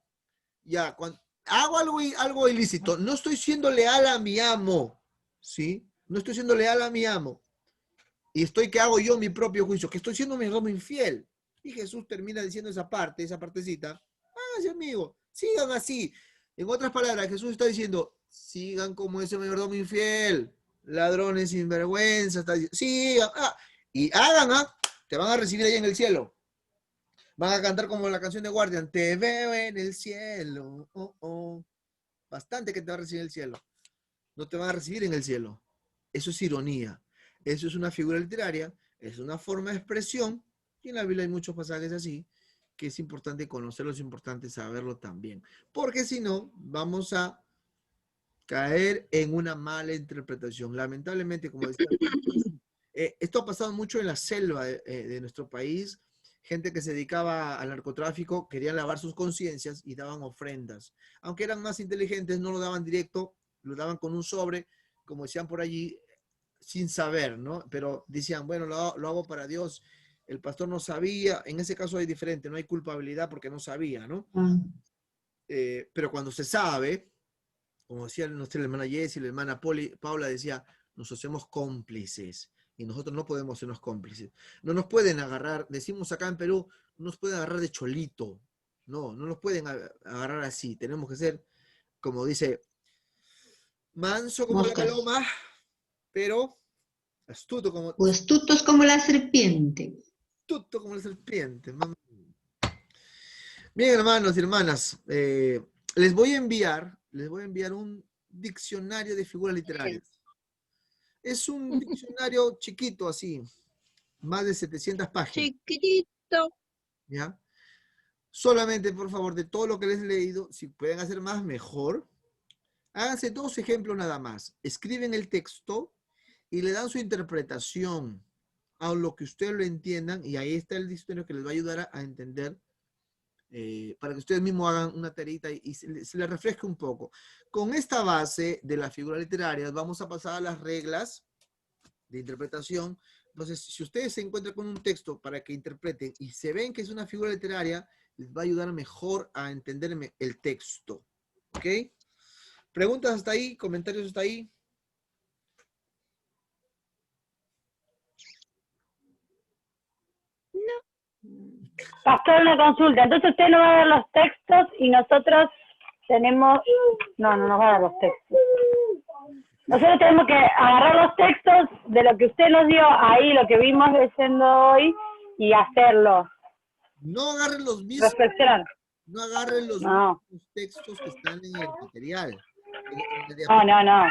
Ya. Hago algo ilícito. No estoy siendo leal a mi amo. ¿Sí? No estoy siendo leal a mi amo. Y que hago yo mi propio juicio, que estoy siendo mayordomo infiel. Y Jesús termina diciendo esa partecita. Háganse amigo, sigan así. En otras palabras, Jesús está diciendo, sigan como ese mayordomo infiel, ladrones sinvergüenza, está diciendo, sigan, y hagan, te van a recibir ahí en el cielo. Van a cantar como la canción de Guardian, te veo en el cielo, bastante que te va a recibir en el cielo. No te van a recibir en el cielo. Eso es ironía. Eso es una figura literaria, es una forma de expresión, y en la Biblia hay muchos pasajes así, que es importante conocerlo, es importante saberlo también, porque si no, vamos a caer en una mala interpretación. Lamentablemente, como decía, esto ha pasado mucho en la selva de nuestro país, gente que se dedicaba al narcotráfico, querían lavar sus conciencias y daban ofrendas. Aunque eran más inteligentes, no lo daban directo, lo daban con un sobre, como decían por allí, sin saber, ¿no? Pero decían, bueno, lo hago para Dios. El pastor no sabía, en ese caso es diferente, no hay culpabilidad porque no sabía, ¿no? Pero cuando se sabe, como decía nuestra hermana Jessie, la hermana Paula decía, nos hacemos cómplices y nosotros no podemos sernos cómplices. No nos pueden agarrar, decimos acá en Perú, no nos pueden agarrar de cholito, no nos pueden agarrar así, tenemos que ser, como dice, manso como la paloma, pero astutos como la serpiente. Astuto como la serpiente. Bien, hermanos y hermanas, les voy a enviar un diccionario de figuras literarias. Es un diccionario chiquito así, más de 700 páginas. Chiquitito. ¿Ya? Solamente, por favor, de todo lo que les he leído, si pueden hacer más, mejor. Háganse 2 ejemplos nada más. Escriben el texto y le dan su interpretación a lo que ustedes lo entiendan, y ahí está el diccionario que les va a ayudar a entender, para que ustedes mismos hagan una tareita y se les refresque un poco. Con esta base de las figuras literarias vamos a pasar a las reglas de interpretación. Entonces, si ustedes se encuentran con un texto para que interpreten y se ven que es una figura literaria, les va a ayudar mejor a entenderme el texto. ¿Ok? ¿Preguntas hasta ahí? ¿Comentarios hasta ahí? Pastor, una consulta. Entonces usted no va a dar los textos y nosotros tenemos... No nos va a dar los textos. Nosotros tenemos que agarrar los textos de lo que usted nos dio ahí, lo que vimos leyendo hoy, y hacerlo. No agarren los mismos. Reflexionar. No agarren los mismos textos que están en el material. No.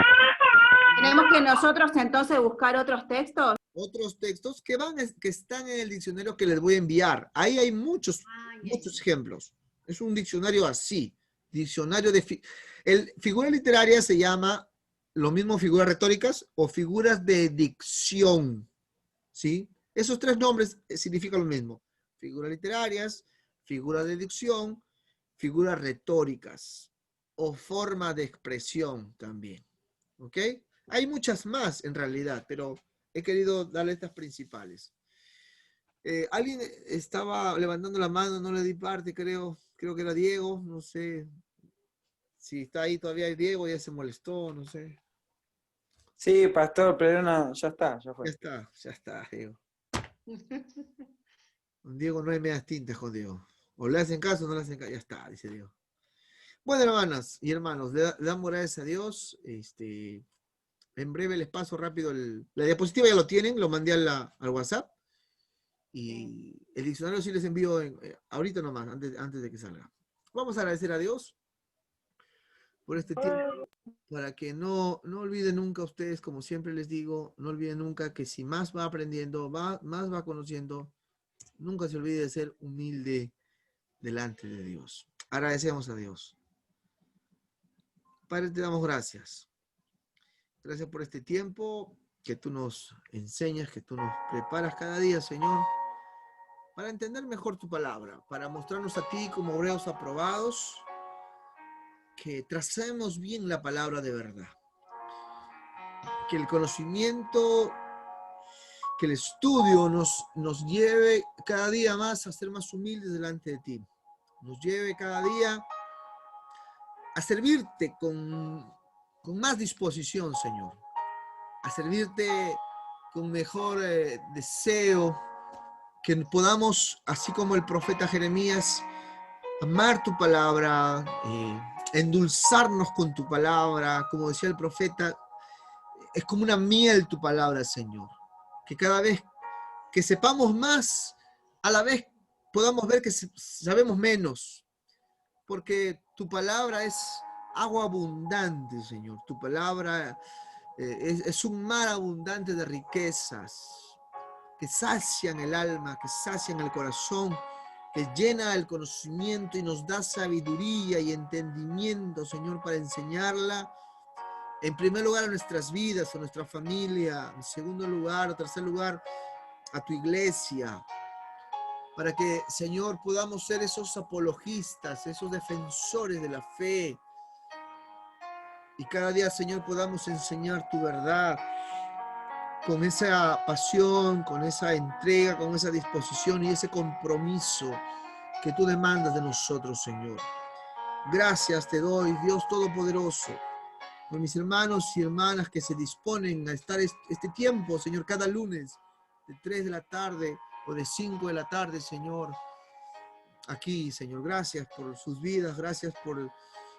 ¿Tenemos que nosotros entonces buscar otros textos? Otros textos que están en el diccionario que les voy a enviar. Ahí hay muchos ejemplos. Es un diccionario así. Diccionario de... figura literaria se llama lo mismo figuras retóricas o figuras de dicción. ¿Sí? Esos 3 nombres significan lo mismo. Figuras literarias, figuras de dicción, figuras retóricas o forma de expresión también. ¿Ok? Hay muchas más en realidad, pero he querido darle estas principales. Alguien estaba levantando la mano, no le di parte, creo que era Diego, no sé si está ahí todavía Diego, ya se molestó, no sé. Sí, pastor, pero no, ya está, ya fue. Ya está, Diego. Con Diego no hay medias tintas con Diego. O le hacen caso o no le hacen caso, ya está, dice Diego. Bueno, hermanas y hermanos, le damos gracias a Dios. En breve les paso rápido la diapositiva, ya lo tienen, lo mandé al WhatsApp. Y el diccionario sí les envío ahorita nomás, antes de que salga. Vamos a agradecer a Dios por este tiempo, para que no olviden nunca ustedes, como siempre les digo, no olviden nunca que si más va aprendiendo, más va conociendo, nunca se olvide de ser humilde delante de Dios. Agradecemos a Dios. Padre, te damos gracias. Gracias por este tiempo que tú nos enseñas, que tú nos preparas cada día, Señor, para entender mejor tu palabra, para mostrarnos a ti como obreros aprobados, que tracemos bien la palabra de verdad. Que el conocimiento, que el estudio nos lleve cada día más a ser más humildes delante de ti. Nos lleve cada día a servirte con más disposición, Señor. A servirte con mejor deseo, que podamos, así como el profeta Jeremías, amar tu palabra, endulzarnos con tu palabra, como decía el profeta, es como una miel tu palabra, Señor. Que cada vez que sepamos más, a la vez podamos ver que sabemos menos, porque tu palabra es agua abundante, Señor. Tu palabra es un mar abundante de riquezas que sacian el alma, que sacian el corazón, que llena el conocimiento y nos da sabiduría y entendimiento, Señor, para enseñarla, en primer lugar, a nuestras vidas, a nuestra familia, en segundo lugar, o tercer lugar, a tu iglesia, para que, Señor, podamos ser esos apologistas, esos defensores de la fe, y cada día, Señor, podamos enseñar tu verdad con esa pasión, con esa entrega, con esa disposición y ese compromiso que tú demandas de nosotros, Señor. Gracias te doy, Dios Todopoderoso, por mis hermanos y hermanas que se disponen a estar este tiempo, Señor, cada lunes, de 3 de la tarde o de 5 de la tarde, Señor, aquí, Señor. Gracias por sus vidas, gracias por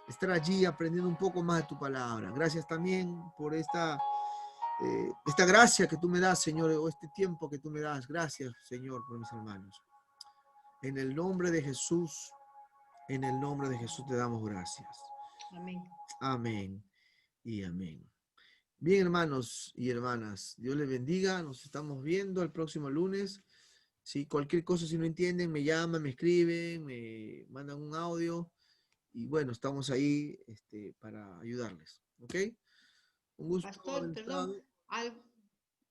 estar allí aprendiendo un poco más de tu palabra. Gracias también por esta gracia que tú me das, Señor, o este tiempo que tú me das. Gracias, Señor, por mis hermanos. En el nombre de Jesús, te damos gracias. Amén. Amén y amén. Bien, hermanos y hermanas, Dios les bendiga. Nos estamos viendo el próximo lunes. ¿sí? Cualquier cosa, si no entienden, me llaman, me escriben, me mandan un audio. Y bueno, estamos ahí para ayudarles. ¿Ok? Un gusto. Pastor, perdón.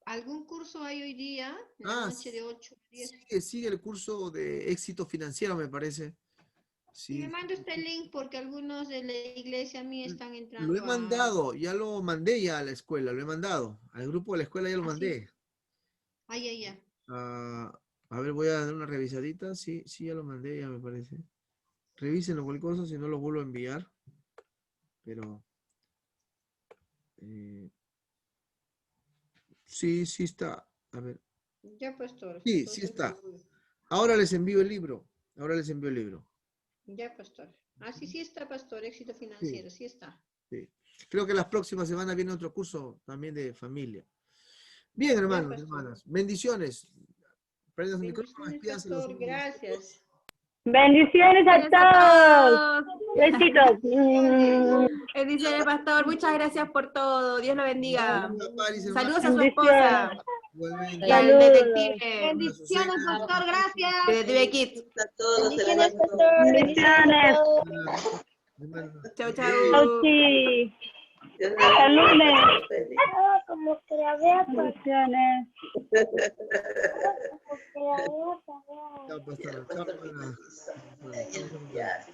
¿Algún curso hay hoy día? En la noche de 8 a 10. Sigue el curso de éxito financiero, me parece. Y me Sí. manda este link porque algunos de la iglesia a mí están entrando Lo he mandado, ya lo mandé ya a la escuela, lo he mandado. Al grupo de la escuela ya lo mandé. Ya. A ver, voy a dar una revisadita. Sí, ya lo mandé, ya me parece. Revísenlo cualquier cosa, si no lo vuelvo a enviar. Pero sí está. A ver. Ya, pastor. Sí Entonces, está. Ahora les envío el libro. Ya, pastor. Sí está, pastor. Éxito financiero, sí está. Sí. Creo que las próximas semanas viene otro curso también de familia. Bien, hermanos, hermanas. Bendiciones. Prendan su micrófono, despídanse los unos de los otros. Gracias. Bendiciones a todos. Besitos. Bendiciones, pastor. Muchas gracias por todo. Dios lo bendiga. Paris, Saludos a su esposa. Igualmente. Y al detective. Bendiciones, pastor, gracias. Detective Kit. A todos, Bendiciones, hermanos. pastor. Bendiciones a todos. Chau. Chau, sí. Dios Hasta el lunes. bendiga. Como que la vea, Bendiciones. Chao, pastor. Chao, hermana. Ya, sí.